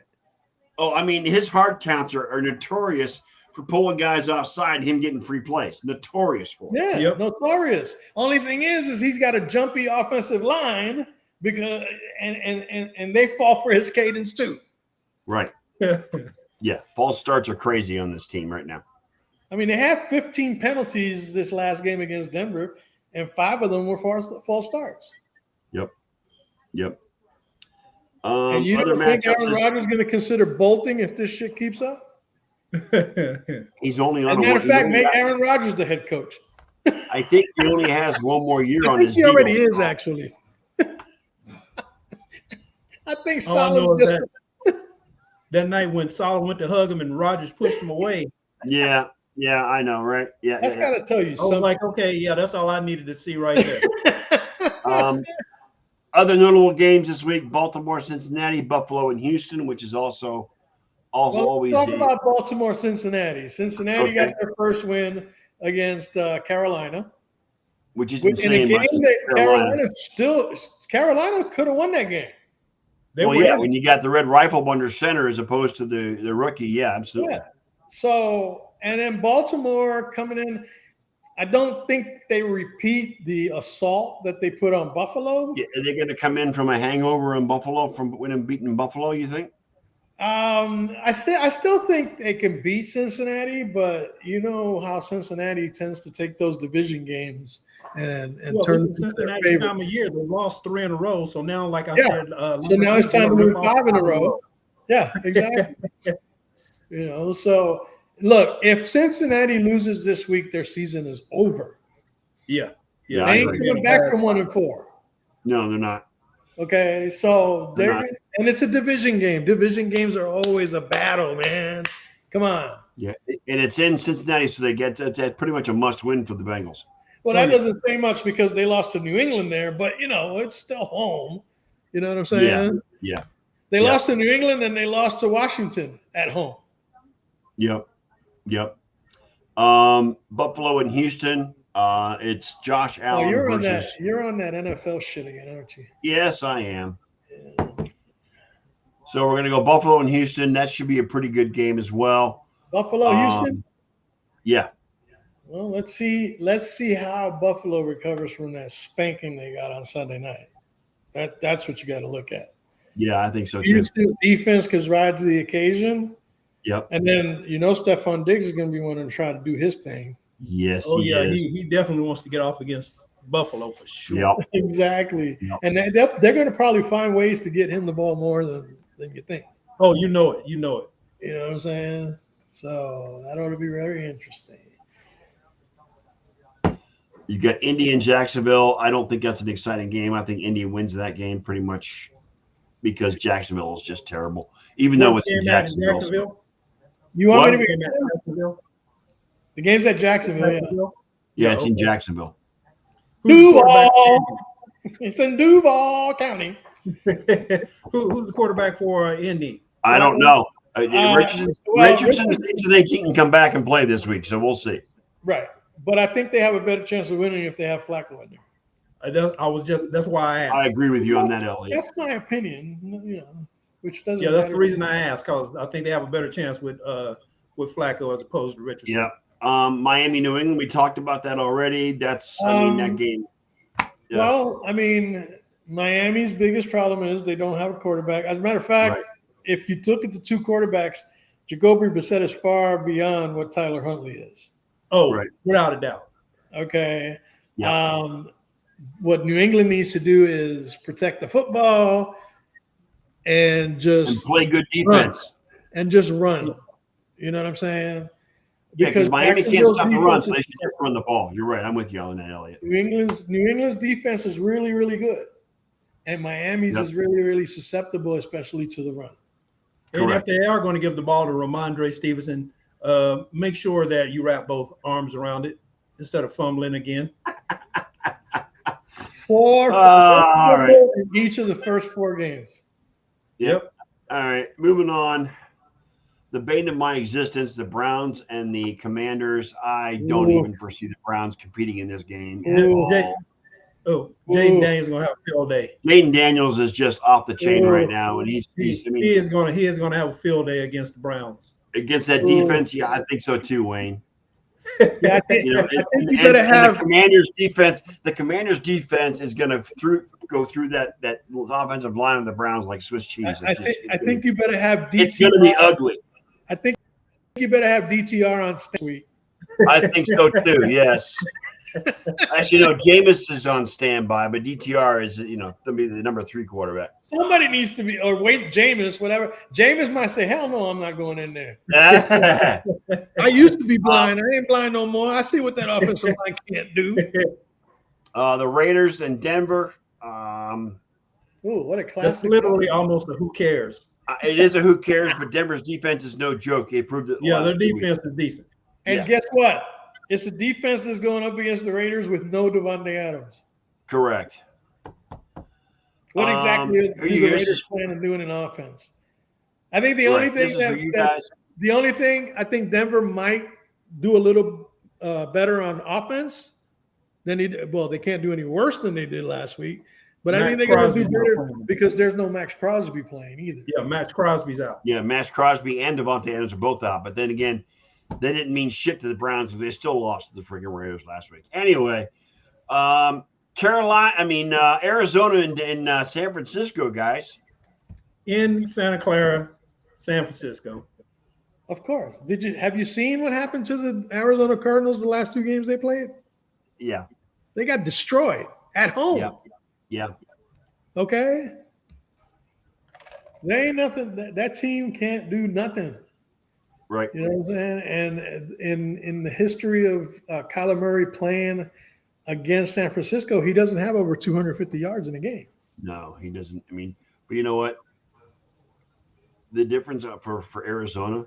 Oh, I mean, his hard counts are notorious for pulling guys offside and him getting free plays. Notorious for it. Yeah, Yep. notorious. Only thing is he's got a jumpy offensive line because and they fall for his cadence too. Right. Yeah, false starts are crazy on this team right now. I mean, they had 15 penalties this last game against Denver, and 5 of them were false starts. Yep. And you Other don't think matchups Aaron Rodgers is going to consider bolting if this shit keeps up? he's only As on a matter of fact, make I Aaron Rodgers the head coach. think he only has one more year I on think his he deal. already is, actually. I think All I know Saleh's is just that night when Saleh went to hug him and Rodgers pushed him away, Yeah, I know, right? Yeah. that's got to tell you I was something. like, okay, yeah, that's all I needed to see right there. Other notable games this week: Baltimore, Cincinnati, Buffalo, and Houston, which is also Well, always let's talk about Baltimore, Cincinnati. Cincinnati Okay. got their first win against Carolina. which is In a insane. game much as that Carolina could have won that game. They Well, were yeah, in it. when you got the red rifle under center as opposed to the rookie, yeah, absolutely. Yeah. So, and then Baltimore coming in, I don't think they repeat the assault that they put on Buffalo. Yeah, are they going to come in from a hangover in Buffalo from winning beating Buffalo? You think? I still think they can beat Cincinnati, but you know how Cincinnati tends to take those division games and Well, turn this is them to their Cincinnati favor. time of year. They lost 3 in a row. So now, like I Yeah. said, So now it's time to win 5 in a row. Yeah, exactly. So look, if Cincinnati loses this week, their season is over. Yeah. Yeah, They I ain't agree. coming back from 1-4. No, they're not. Okay, so They're they're not. and it's a division game. Division games are always a battle, man. Come on. Yeah, and it's in Cincinnati, so it's pretty much a must-win for the Bengals. Well, that doesn't say much because they lost to New England there, but it's still home. You know what I'm saying? Yeah. They Yeah. lost to New England and they lost to Washington at home. Yep. Buffalo and Houston. It's Josh Allen You're versus. on that NFL shit again, aren't you? Yes, I am. So we're going to go Buffalo and Houston. That should be a pretty good game as well. Buffalo, Houston. Yeah. Well, let's see how Buffalo recovers from that spanking they got on Sunday night. That's what you got to look at. Yeah, I think so too. Houston's defense can rise to the occasion. Yep. And then Stephon Diggs is going to be wanting to try to do his thing. Yes, Oh, he yeah. is. He definitely wants to get off against Buffalo for sure. Yep. Exactly. Yep. And they're going to probably find ways to get him the ball more than you think. Oh, you know it. You know it. You know what I'm saying? So that ought to be very interesting. You got Indy and Jacksonville. I don't think that's an exciting game. I think Indy wins that game pretty much because Jacksonville is just terrible. Even though it's in Jacksonville. You want me to be Jacksonville? The game's at Jacksonville. Yeah. Jacksonville? Yeah, it's in okay. Jacksonville. Who's the quarterback? Duval. It's in Duval County. Who's the quarterback for Indy? I don't know. Richardson Richardson- seems to think he can come back and play this week, so we'll see. Right. But I think they have a better chance of winning if they have Flacco in there. That's why I asked. I agree with you on that, Elliot. That's my opinion. Which doesn't. Yeah, that's matter. the reason I asked, because I think they have a better chance with Flacco as opposed to Richardson. Yeah. Miami, New England, we talked about that already. That's, that game. Yeah. Well, I mean, Miami's biggest problem is they don't have a quarterback. As a matter of fact, Right. if you look at the two quarterbacks, Jacoby Brissett is far beyond what Tyler Huntley is. Oh, Right. without a doubt. Okay. Yeah. What New England needs to do is protect the football and And just play good defense. run. You know what I'm saying? Yeah, because Miami can't Jacksonville's stop the run, defense so they is- should just run the ball. You're right. I'm with you on that, Elliot. New England's defense is really, really good. And Miami's Yep. is really, really susceptible, especially to the run. And Correct. if they are going to give the ball to Ramondre Stevenson, make sure that you wrap both arms around it instead of fumbling again. Four all right. in each of the first 4 games. Yep. All right. Moving on. The bane of my existence, the Browns and the Commanders. I don't Ooh. even foresee the Browns competing in this game. Ooh. at all. Jaden Ooh. Daniels is going to have a field day. Jaden Daniels is just off the chain Ooh. right now, and he's He is going to have a field day against the Browns. against that Ooh. defense. Yeah, I think so too, Wayne. Yeah, I think, You know, I think and- you better and have. the Commanders defense. The Commanders defense is going to go through that offensive line of the Browns like Swiss cheese. I think you better have it's going to be DTR. ugly. I think you better have DTR on next week. I think so too. Yes. Actually, no. Jameis is on standby, but DTR is to be the number 3 quarterback. Somebody needs to be, or wait, Jameis, whatever. Jameis might say, "Hell no, I'm not going in there." I used to be blind. I ain't blind no more. I see what that offensive line can't do. The Raiders and Denver. Ooh, what a That's classic! literally almost a who cares. It is a who cares, but Denver's defense is no joke. They proved it. Yeah, last their 2 weeks. defense is decent. And Yeah. guess what? It's a defense that's going up against the Raiders with no Devontae Adams. Correct. What exactly who do the you- this Raiders is- plan on doing in offense? I think the only Right, this thing is for you guys. the only thing I think Denver might do a little better on offense than they can't do any worse than they did last week. But I Max think they're going to Crosby's do not better playing. because there's no Max Crosby playing either. Yeah, Max Crosby's out. Yeah, Max Crosby and Devontae Adams are both out. But then again, they didn't mean shit to the Browns because they still lost to the freaking Raiders last week. Anyway, Arizona and San Francisco, guys. In Santa Clara, San Francisco. Of course. Have you seen what happened to the Arizona Cardinals the last 2 games they played? Yeah, They got destroyed at home. yeah. Okay. There ain't nothing that team can't do nothing. Right. You know what I'm saying? And in the history of Kyler Murray playing against San Francisco, he doesn't have over 250 yards in a game. No, he doesn't. I mean, but you know what? The difference for Arizona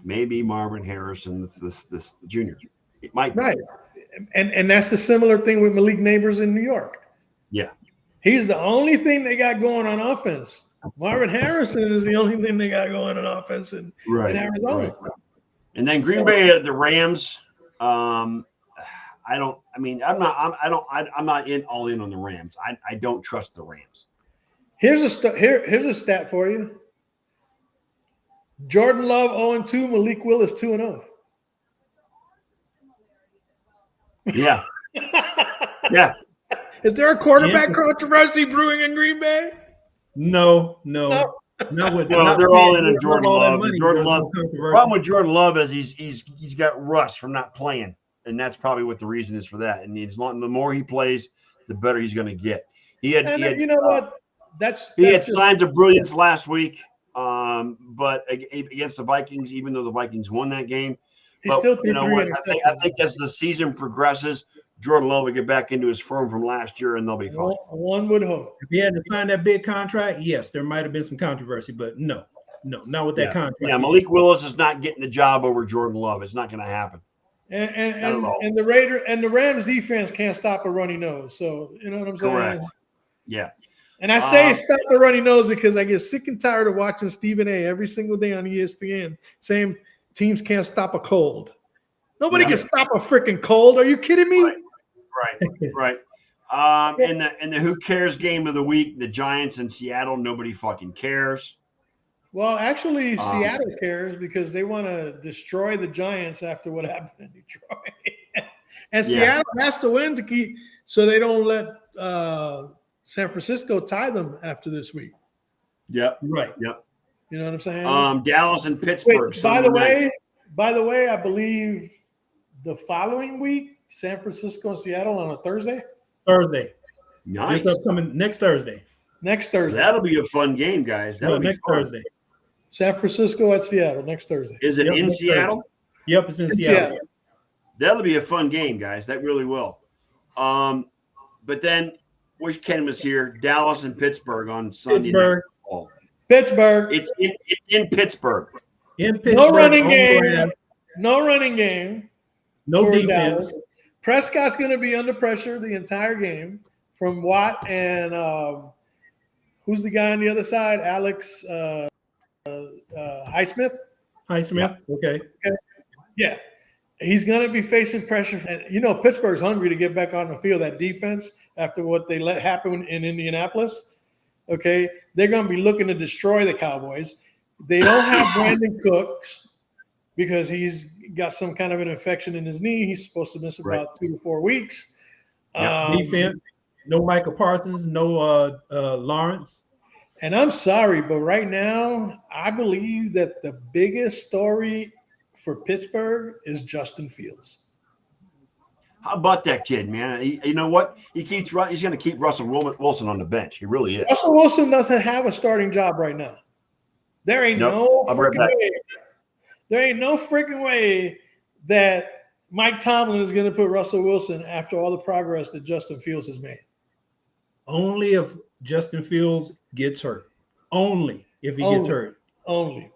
may be Marvin Harrison, this junior. It might be. Right. And that's the similar thing with Malik Neighbors in New York. Yeah. He's the only thing they got going on offense. Marvin Harrison is the only thing they got going on offense in Arizona. Right. And then Green Bay at the Rams. I'm not all in on the Rams. I don't trust the Rams. Here's a stat for you. Jordan Love 0-2, Malik Willis 2-0. Yeah. Yeah. Is there a quarterback controversy brewing in Green Bay? No. No. Not with, Well, not they're paying- all in on not Jordan all that Love. money. Jordan There's no Love. The controversy. problem with Jordan Love is he's got rust from not playing, and that's probably what the reason is for that. And the more he plays, the better he's going to get. He had You know what? he had just- signs of brilliance last week, but against the Vikings, even though the Vikings won that game. he But still threw you know 3 what? I interceptions. think as the season progresses, Jordan Love will get back into his form from last year, and they'll be fine. One would hope. If he had to sign that big contract, yes, there might have been some controversy, but no. No, not with that contract. Yeah, Malik Willis is not getting the job over Jordan Love. It's not going to happen. And the Rams defense can't stop a runny nose. So you know what I'm saying? Correct. Yeah. And I say stop the runny nose because I get sick and tired of watching Stephen A. every single day on ESPN saying teams can't stop a cold. Nobody can stop a freaking cold. Are you kidding me? Right. In the who cares game of the week, the Giants in Seattle, nobody fucking cares. Well, actually, Seattle cares because they want to destroy the Giants after what happened in Detroit. And Seattle has to win to keep so they don't let San Francisco tie them after this week. Yep. Right. Yep. You know what I'm saying? Dallas and Pittsburgh. Wait, by the way, I believe the following week, San Francisco and Seattle on a Thursday. Nice. This upcoming next Thursday. That'll be a fun game, guys. That'll be next fun. Thursday. San Francisco at Seattle next Thursday. Is it in Seattle? Thursday. Yep, it's in Seattle. That'll be a fun game, guys. That really will. But then, wish Ken was here. Dallas and Pittsburgh on Sunday night. Pittsburgh. It's in Pittsburgh. No running game. No running game. No defense. Dallas. Prescott's going to be under pressure the entire game from Watt and who's the guy on the other side? Alex Highsmith. Highsmith. Okay. Yeah. He's going to be facing pressure. And, you know, Pittsburgh's hungry to get back on the field. That defense, after what they let happen in Indianapolis, okay, they're going to be looking to destroy the Cowboys. They don't have Brandon Cooks because he's got some kind of an infection in his knee. He's supposed to miss about 2 to 4 weeks. Defense, no Michael Parsons, no Lawrence. And I'm sorry, but right now, I believe that the biggest story for Pittsburgh is Justin Fields. How about that kid, man? You know what? He's going to keep Russell Wilson on the bench. He really is. Russell Wilson doesn't have a starting job right now. There ain't no freaking way. There ain't no freaking way that Mike Tomlin is going to put Russell Wilson after all the progress that Justin Fields has made. Only if Justin Fields gets hurt. Only if he gets hurt. Only.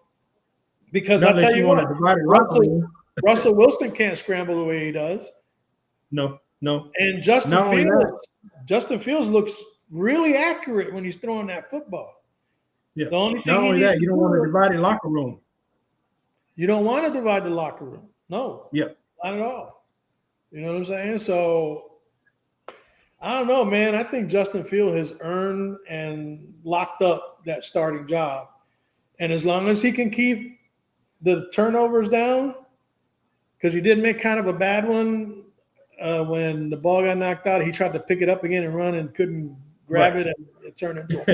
Because I'll tell you what, Russell Wilson can't scramble the way he does. No. And Justin Fields looks really accurate when he's throwing that football. Yeah. The only thing not only that, you don't want to divide the locker room. You don't want to divide the locker room. No. Yeah. Not at all. You know what I'm saying? So I don't know, man. I think Justin Fields has earned and locked up that starting job. And as long as he can keep the turnovers down, because he did make kind of a bad one when the ball got knocked out. He tried to pick it up again and run and couldn't grab it, and it turned into a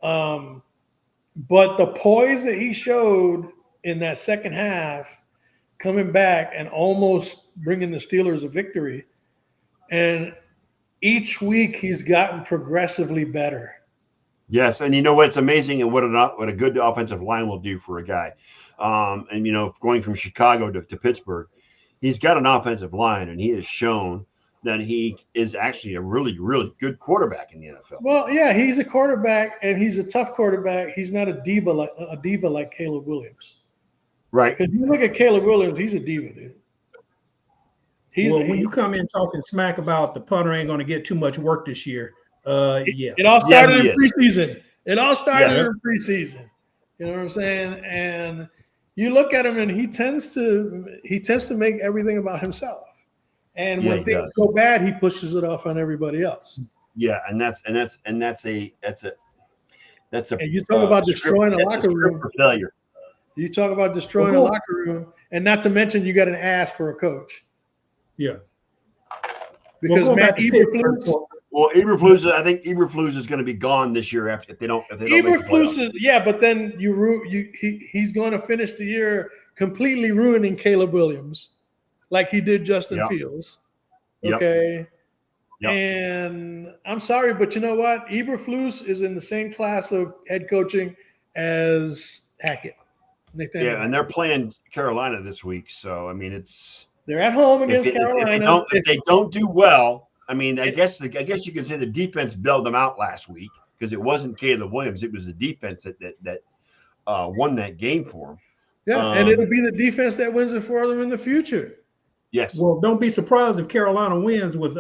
fumble. But the poise that he showed in that second half, coming back and almost bringing the Steelers a victory, and each week he's gotten progressively better. Yes, and you know what? It's amazing and what a good offensive line will do for a guy. And, you know, going from Chicago to Pittsburgh, he's got an offensive line, and he has shown that he is actually a really, really good quarterback in the NFL. Well, yeah, he's a quarterback, and he's a tough quarterback. He's not a diva like Caleb Williams. Right. Because you look at Caleb Williams, he's a diva, dude. When you come in talking smack about the punter ain't going to get too much work this year, It all started in preseason. It all started in preseason. You know what I'm saying? And you look at him, and he tends to make everything about himself. And when things go bad, he pushes it off on everybody else. Yeah, and that's a. And you talk about destroying a locker room. Failure. You talk about destroying a locker room, and not to mention you got an ass for a coach. Yeah. Because Matt Eberflus. Well, Eberflus, I think Eberflus is going to be gone this year if they don't. Eberflus is, but then he's going to finish the year completely ruining Caleb Williams, like he did Justin Fields. Okay. Yep. And I'm sorry, but you know what? Eberflus is in the same class of head coaching as Hackett. And they're playing Carolina this week, so I mean they're at home against Carolina. If they don't do well, I mean, I guess you could say the defense bailed them out last week because it wasn't Caleb Williams; it was the defense that won that game for them. Yeah, and it'll be the defense that wins it for them in the future. Yes. Well, don't be surprised if Carolina wins with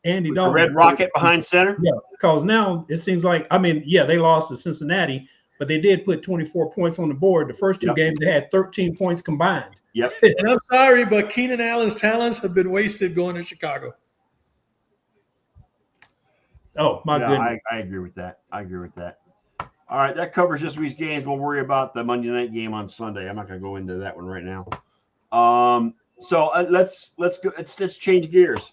Andy With the Dalton. Red Rocket behind center. Yeah, because now it seems like, I mean, yeah, they lost to Cincinnati, but they did put 24 points on the board. The first two games, they had 13 points combined. Yep. And I'm sorry, but Keenan Allen's talents have been wasted going to Chicago. Oh, my goodness. I agree with that. All right, that covers this week's games. We'll worry about the Monday night game on Sunday. I'm not going to go into that one right now. So let's go. Let's change gears.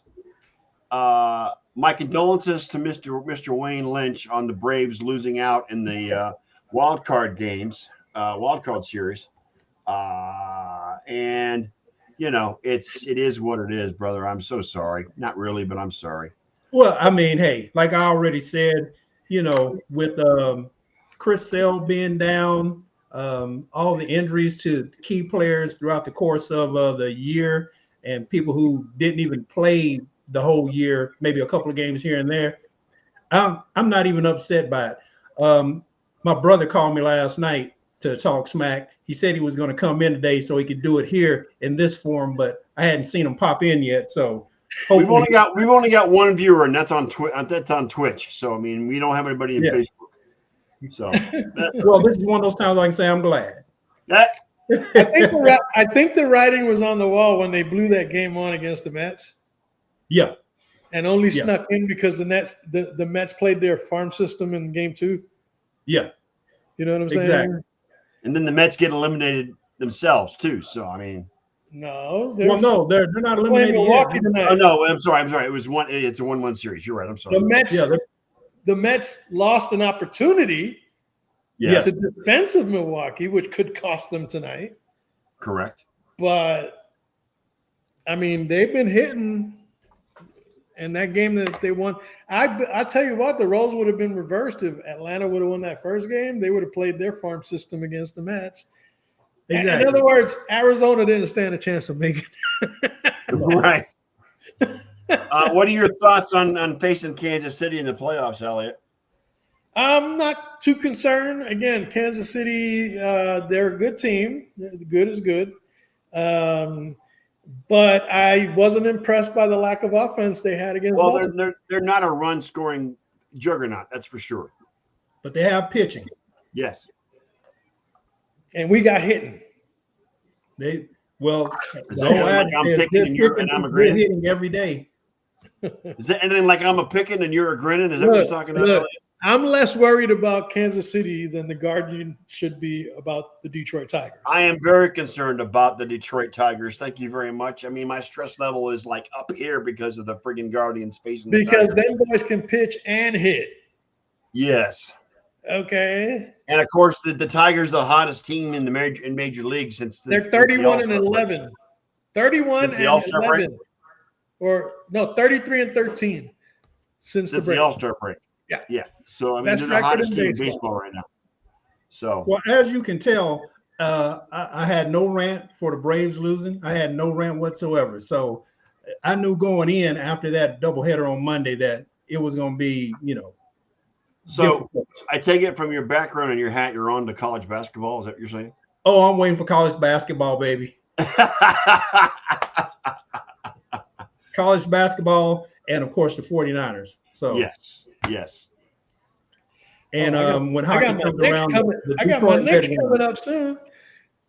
My condolences to Mr. Wayne Lynch on the Braves losing out in the wild card series. And you know, it is what it is, brother. I'm so sorry. Not really, but I'm sorry. Well, I mean, hey, like I already said, you know, with Chris Sale being down, all the injuries to key players throughout the course of the year, and people who didn't even play the whole year, maybe a couple of games here and there, I'm not even upset by it. My brother called me last night to talk smack. He said he was going to come in today so he could do it here in this form, but I hadn't seen him pop in yet. So we've only got one viewer, and that's on Twitch. So I mean, we don't have anybody in Facebook. So well, this is one of those times I can say I'm glad. I think the writing was on the wall when they blew that game on against the Mets. Yeah. And only snuck in because the Mets played their farm system in game 2. Yeah. You know what I'm saying? Exactly. And then the Mets get eliminated themselves too. So I mean, no, they're not eliminated Milwaukee tonight. Oh no, I'm sorry. It was one. It's a 1-1 series. You're right. I'm sorry. The Mets lost an opportunity to defensive Milwaukee, which could cost them tonight. Correct. But I mean, they've been hitting. And that game that they won, I tell you what, the roles would have been reversed if Atlanta would have won that first game. They would have played their farm system against the Mets. Exactly. In other words, Arizona didn't stand a chance of making it. Right. What are your thoughts on facing Kansas City in the playoffs, Elliot? I'm not too concerned. Again, Kansas City, they're a good team. Good is good. But I wasn't impressed by the lack of offense they had against Baltimore. They're not a run-scoring juggernaut, that's for sure. But they have pitching. Yes. And we got hitting. Is that like I'm picking and I'm a grinning? Hitting every day. Is that anything like I'm a picking and you're a grinning? Is that what you're talking about? Look, I'm less worried about Kansas City than the Guardian should be about the Detroit Tigers. I am very concerned about the Detroit Tigers. Thank you very much. I mean, my stress level is like up here because of the friggin' Guardians facing the Because Tigers. them boys can pitch and hit. Yes. Okay. And of course, the Tigers are the hottest team in major leagues since they're 31 and 11. 31 and 11. Or no, 33 and 13 since the break. The All-Star break. Yeah. So I mean, they're the hottest team in baseball right now. So well, as you can tell, I had no rant for the Braves losing. I had no rant whatsoever. So I knew going in after that doubleheader on Monday that it was going to be, So difficult. I take it from your background and your hat, you're on to college basketball. Is that what you're saying? Oh, I'm waiting for college basketball, baby. College basketball and, of course, the 49ers. So yes. And when hockey comes around, I got my next coming up soon.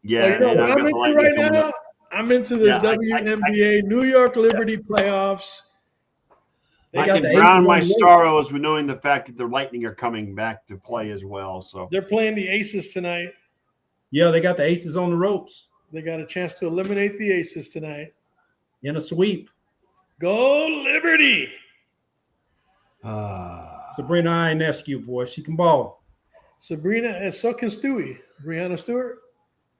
Yeah. What I'm into right now? I'm into the WNBA New York Liberty playoffs. I can drown my sorrows with knowing the fact that the Lightning are coming back to play as well. So they're playing the Aces tonight. Yeah, they got the Aces on the ropes. They got a chance to eliminate the Aces tonight in a sweep. Go Liberty! Sabrina Ionescu, boy, she can ball. Sabrina, and so can Stewie. Brianna Stewart.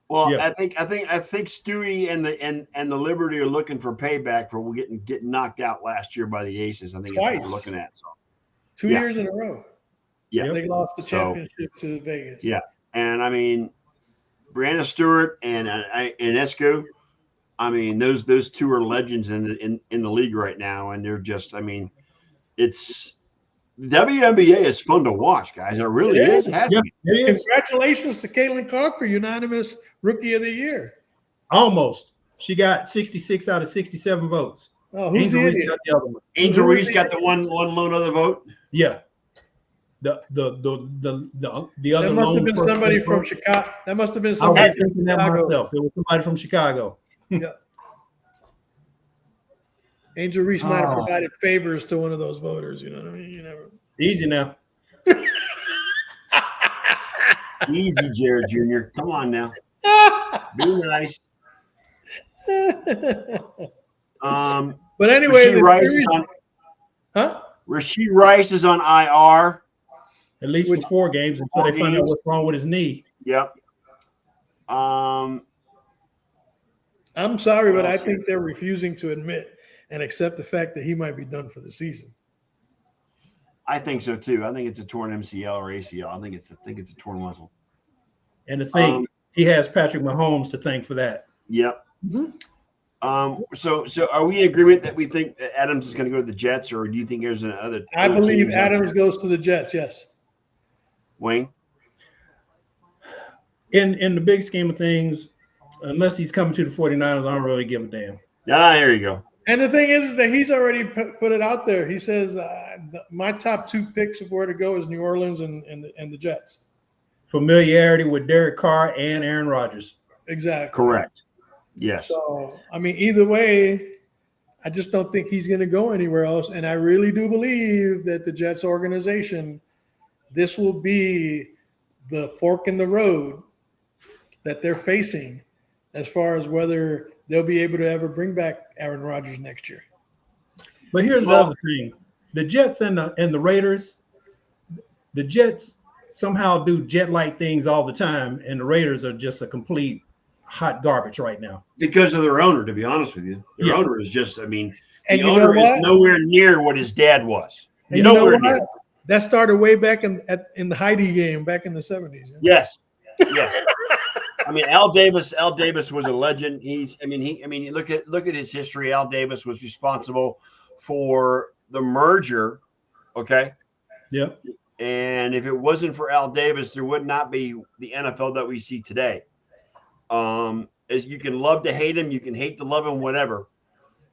Well, yeah. I think Stewie and the Liberty are looking for payback for getting knocked out last year by the Aces. I think that's what we're looking at. So 2 years in a row. Yeah, they lost the championship to Vegas. Yeah, and I mean, Brianna Stewart and Esco. I mean, those two are legends in the league right now, and they're just. I mean, it's WNBA is fun to watch, guys. It really It is. is. Has Yeah, been. it is. Congratulations to Caitlin Clark for unanimous Rookie of the Year. Almost. She got 66 out of 67 votes. Oh, who's Angel the Reese idiot? got the other one. Angel Who is Reese the- got the one lone other vote. Yeah. The other That must have lone been first somebody place from vote. Chicago. That must have been I was somebody from thinking that Chicago. myself. It was somebody from Chicago. Angel Reese might have Oh. provided favors to one of those voters. You know what I mean? You never. Easy now. Easy, Jared Jr. Come on now. Be nice. But anyway, Rasheed the Rice, series, is on, huh? Rasheed Rice is on IR. At least Which- for 4 games until they find out what's wrong with his knee. Yep. I'm sorry, but I think they're refusing to admit and accept the fact that he might be done for the season. I think so too. I think it's a torn MCL or ACL. I think it's a torn muscle. And the thing, he has Patrick Mahomes to thank for that. Yep. Mhm. So are we in agreement that we think that Adams is going to go to the Jets, or do you think there's another? I believe Adams goes to the Jets. Yes. Wayne. In the big scheme of things, unless he's coming to the 49ers, I don't really give a damn. Ah, there you go. And the thing is that he's already put it out there. He says my top 2 picks of where to go is New Orleans and the Jets. Familiarity with Derek Carr and Aaron Rodgers. Exactly. Correct. Yes. So, I mean, either way, I just don't think he's going to go anywhere else. And I really do believe that the Jets organization, this will be the fork in the road that they're facing as far as whether they'll be able to ever bring back Aaron Rodgers next year. But here's the other thing: the Jets and the Raiders. The Jets somehow do jet-like things all the time, and the Raiders are just a complete hot garbage right now. Because of their owner, to be honest with you. Their Yeah. owner is just, I mean, And the you know owner what? is nowhere near what his dad was. And you know Nowhere what? near. That started way back in the Heidi game back in the 70s. Yes. Yes. I mean, Al Davis was a legend. You look at his history. Al Davis was responsible for the merger. Okay. Yep. And if it wasn't for Al Davis, there would not be the NFL that we see today. As you can love to hate him, you can hate to love him, whatever.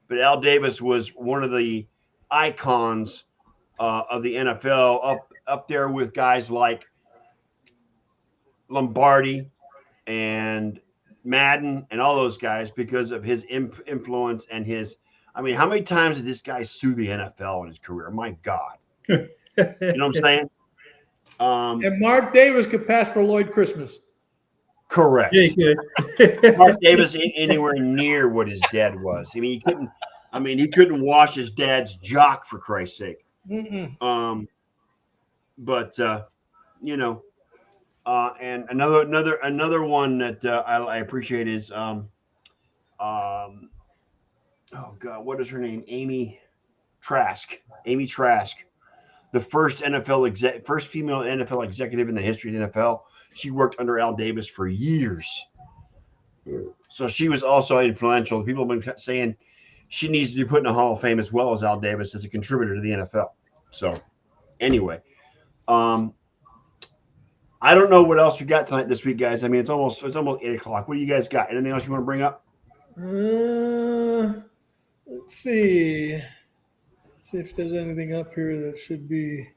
But Al Davis was one of the icons of the NFL, up there with guys like Lombardi and Madden and all those guys because of his influence and his. I mean, how many times did this guy sue the NFL in his career? My God. You know what I'm saying? And Mark Davis could pass for Lloyd Christmas. Correct. Yeah, he could. Mark Davis ain't anywhere near what his dad was. I mean, he couldn't wash his dad's jock for Christ's sake. Mm-mm. But and another one that I appreciate is oh God, what is her name? Amy Trask, the first female NFL executive in the history of the NFL. She worked under Al Davis for years. So she was also influential. People have been saying she needs to be put in the Hall of Fame as well as Al Davis as a contributor to the NFL. So anyway, I don't know what else we got tonight this week, guys. I mean, it's almost 8:00. What do you guys got? Anything else you want to bring up? Let's see. See if there's anything up here that should be.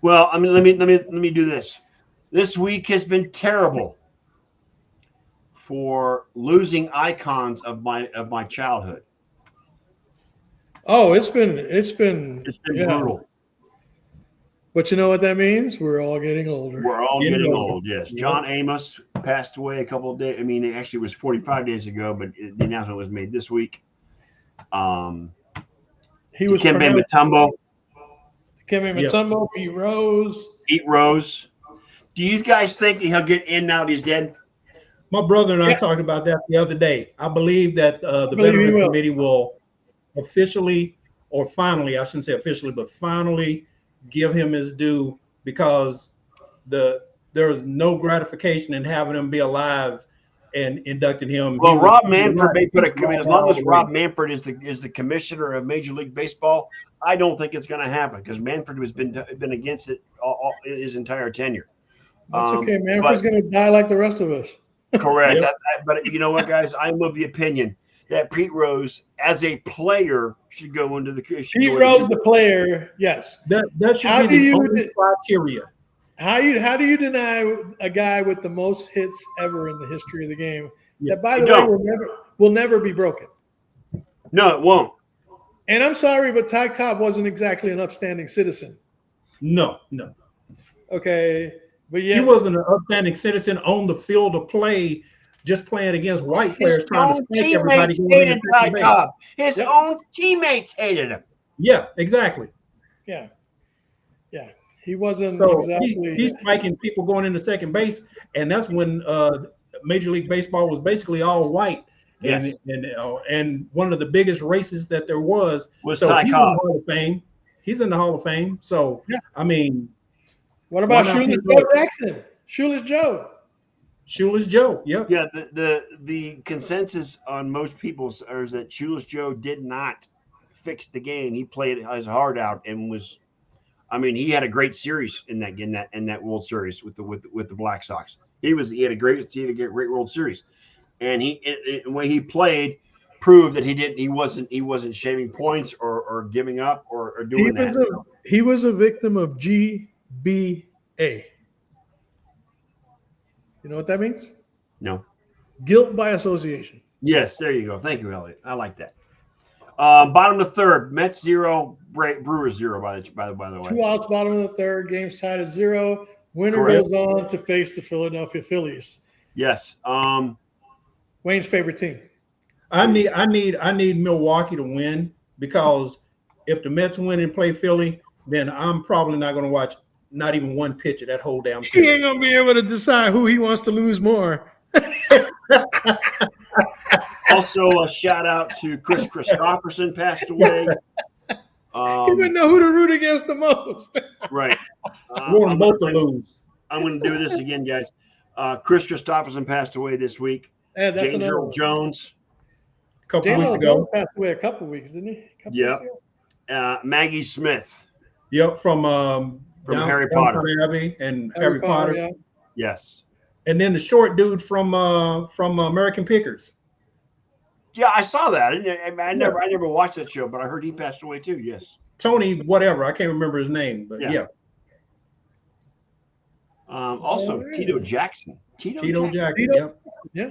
Well, I mean, let me do this. This week has been terrible for losing icons of my childhood. Oh, it's been Brutal. But you know what that means? We're all getting older. We're all getting old. Yes. Yep. John Amos passed away a couple of days. I mean, actually, it was 45 days ago, but the announcement was made this week. He was Dikembe Mutombo, Mutombo, Pete Rose. Do you guys think that he'll get in now that he's dead? My brother and I talked about that the other day. I believe that the Veterans Committee will officially, or finally, I shouldn't say officially, but finally give him his due, because there is no gratification in having him be alive and inducting him. Well, He was- Rob he was Manfred not- may put he a was committee. not As long all as the Rob way. Manfred is the commissioner of Major League Baseball, I don't think it's going to happen because Manfred has been against it all his entire tenure. That's okay. But- Manfred's going to die like the rest of us. Correct. Yep. But you know what, guys? I'm of the opinion that Pete Rose, as a player, should go into the. Pete Rose, the player, yes. That should How be do the you- only criteria. How do you deny a guy with the most hits ever in the history of the game? Yeah, That, by you the way, don't. will never be broken. No, it won't. And I'm sorry, but Ty Cobb wasn't exactly an upstanding citizen. No. Okay, but He yeah, wasn't an upstanding citizen on the field of play, just playing against white players His trying to own spike everybody teammates going hated into Ty second base. Cobb. His Yep. own teammates hated him. Yeah, exactly. yeah. He wasn't So exactly. he's spiking people going into second base, and that's when Major League Baseball was basically all white. Yes. And one of the biggest races that there was. Was So Ty he's in the Cobb. Hall of Fame. He's in the Hall of Fame. So Yeah. I mean, What about Why not Shoeless people- Joe Jackson? Shoeless Joe. Shoeless Joe. Yep. Yeah, the consensus on most people is that Shoeless Joe did not fix the game. He played his heart out and was. I mean, he had a great series in that World Series with the Black Sox. He had a great World Series, and the way he played proved that he wasn't shaving points or giving up or doing that. He was a victim of GBA. You know what that means? No. Guilt by association. Yes, there you go. Thank you, Elliot. I like that. Bottom of the third, Mets 0, Brewers 0. By the way, 2 outs, bottom of the third, game's tied at 0. Winner Correct. goes on to face the Philadelphia Phillies. Yes. Wayne's favorite team. I need Milwaukee to win, because if the Mets win and play Philly, then I'm probably not going to watch not even one pitch of that whole damn He series. ain't gonna be able to decide who he wants to lose more. Also, a shout out to Chris Christopherson, passed away. He wouldn't know who to root against the most. Right. I want them both to lose. I'm going to do this again, guys. Chris Christopherson passed away this week. Yeah, that's James another Earl one. Jones, A couple James weeks Earl ago. Jones passed away a couple weeks, didn't he? A couple Yep. weeks ago? Maggie Smith. Yep, from Harry Potter. Downton Abbey and Harry Potter. yeah. Yes. And then the short dude from American Pickers. Yeah, I saw that. I never watched that show, but I heard he passed away too. Yes. Tony, whatever. I can't remember his name, but Yeah. yeah. Also, Oh, Tito really? Jackson. Tito Jackson. Tito? Yep. Yeah.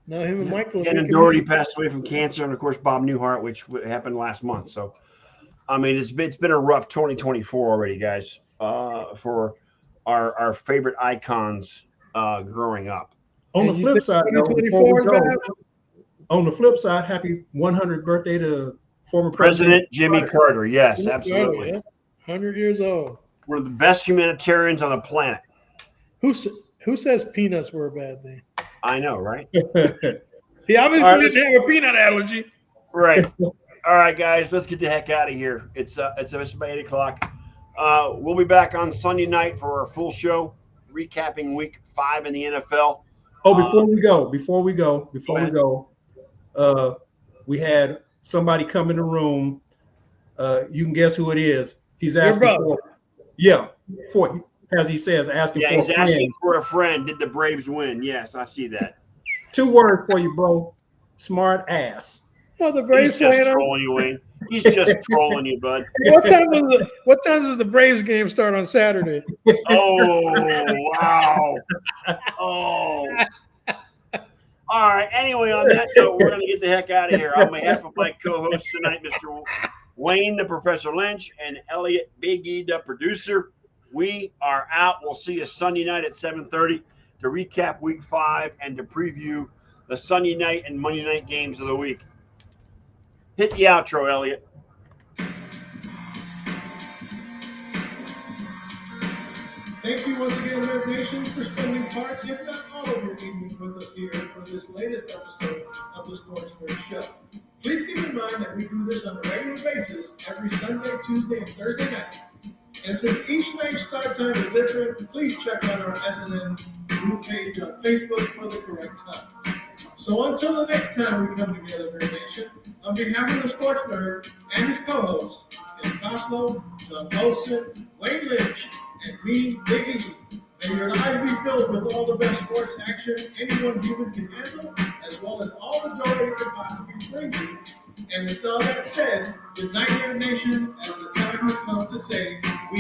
No, him and Michael. Shannon Doherty passed away from cancer, and of course Bob Newhart, which happened last month. So, I mean, it's been a rough 2024 already, guys, for our favorite icons growing up. On the And you flip think side, though, 2024 is before we bad? go, on the flip side, happy 100th birthday to former President Jimmy Carter. Yes, absolutely. Yeah. 100 years old. One of the best humanitarians on the planet. Who says peanuts were a bad thing? I know, right? He obviously All right, didn't have a peanut allergy. Right. All right, guys, let's get the heck out of here. It's about 8 o'clock. We'll be back on Sunday night for our full show, recapping Week 5 in the NFL. Oh, before we go, we had somebody come in the room. You can guess who it is. He's Your asking brother. as he says, asking Yeah, for he's a friend. asking for a friend. Did the Braves win? Yes, I see that. 2 words for you, bro. Smart ass. Oh, the He's Braves just playing on. trolling you, Wayne. He's just trolling you, bud. What time does the Braves game start on Saturday? Oh, wow. Oh. All right. Anyway, on that note, we're going to get the heck out of here. On behalf of my co-hosts tonight, Mr. Wayne, the Professor Lynch, and Elliot Big E, the producer, we are out. We'll see you Sunday night at 7:30 to recap Week 5 and to preview the Sunday night and Monday night games of the week. Hit the outro, Elliot. Thank you once again, Red Nation, for spending part, if not all of your evening with us here for this latest episode of the Sports Nerd Show. Please keep in mind that we do this on a regular basis every Sunday, Tuesday, and Thursday night. And since each night's start time is different, please check out our SNN group page on Facebook for the correct time. So until the next time we come together, Nerd Nation, on behalf of the Sports Nerd and his co-hosts, Ken Coslow, John Olson, Wayne Lynch, and me, Big E, may your lives be filled with all the best sports action anyone human can handle, as well as all the joy it can possibly bring you. And with all that said, good night, Nerd Nation, as the time has come to say, we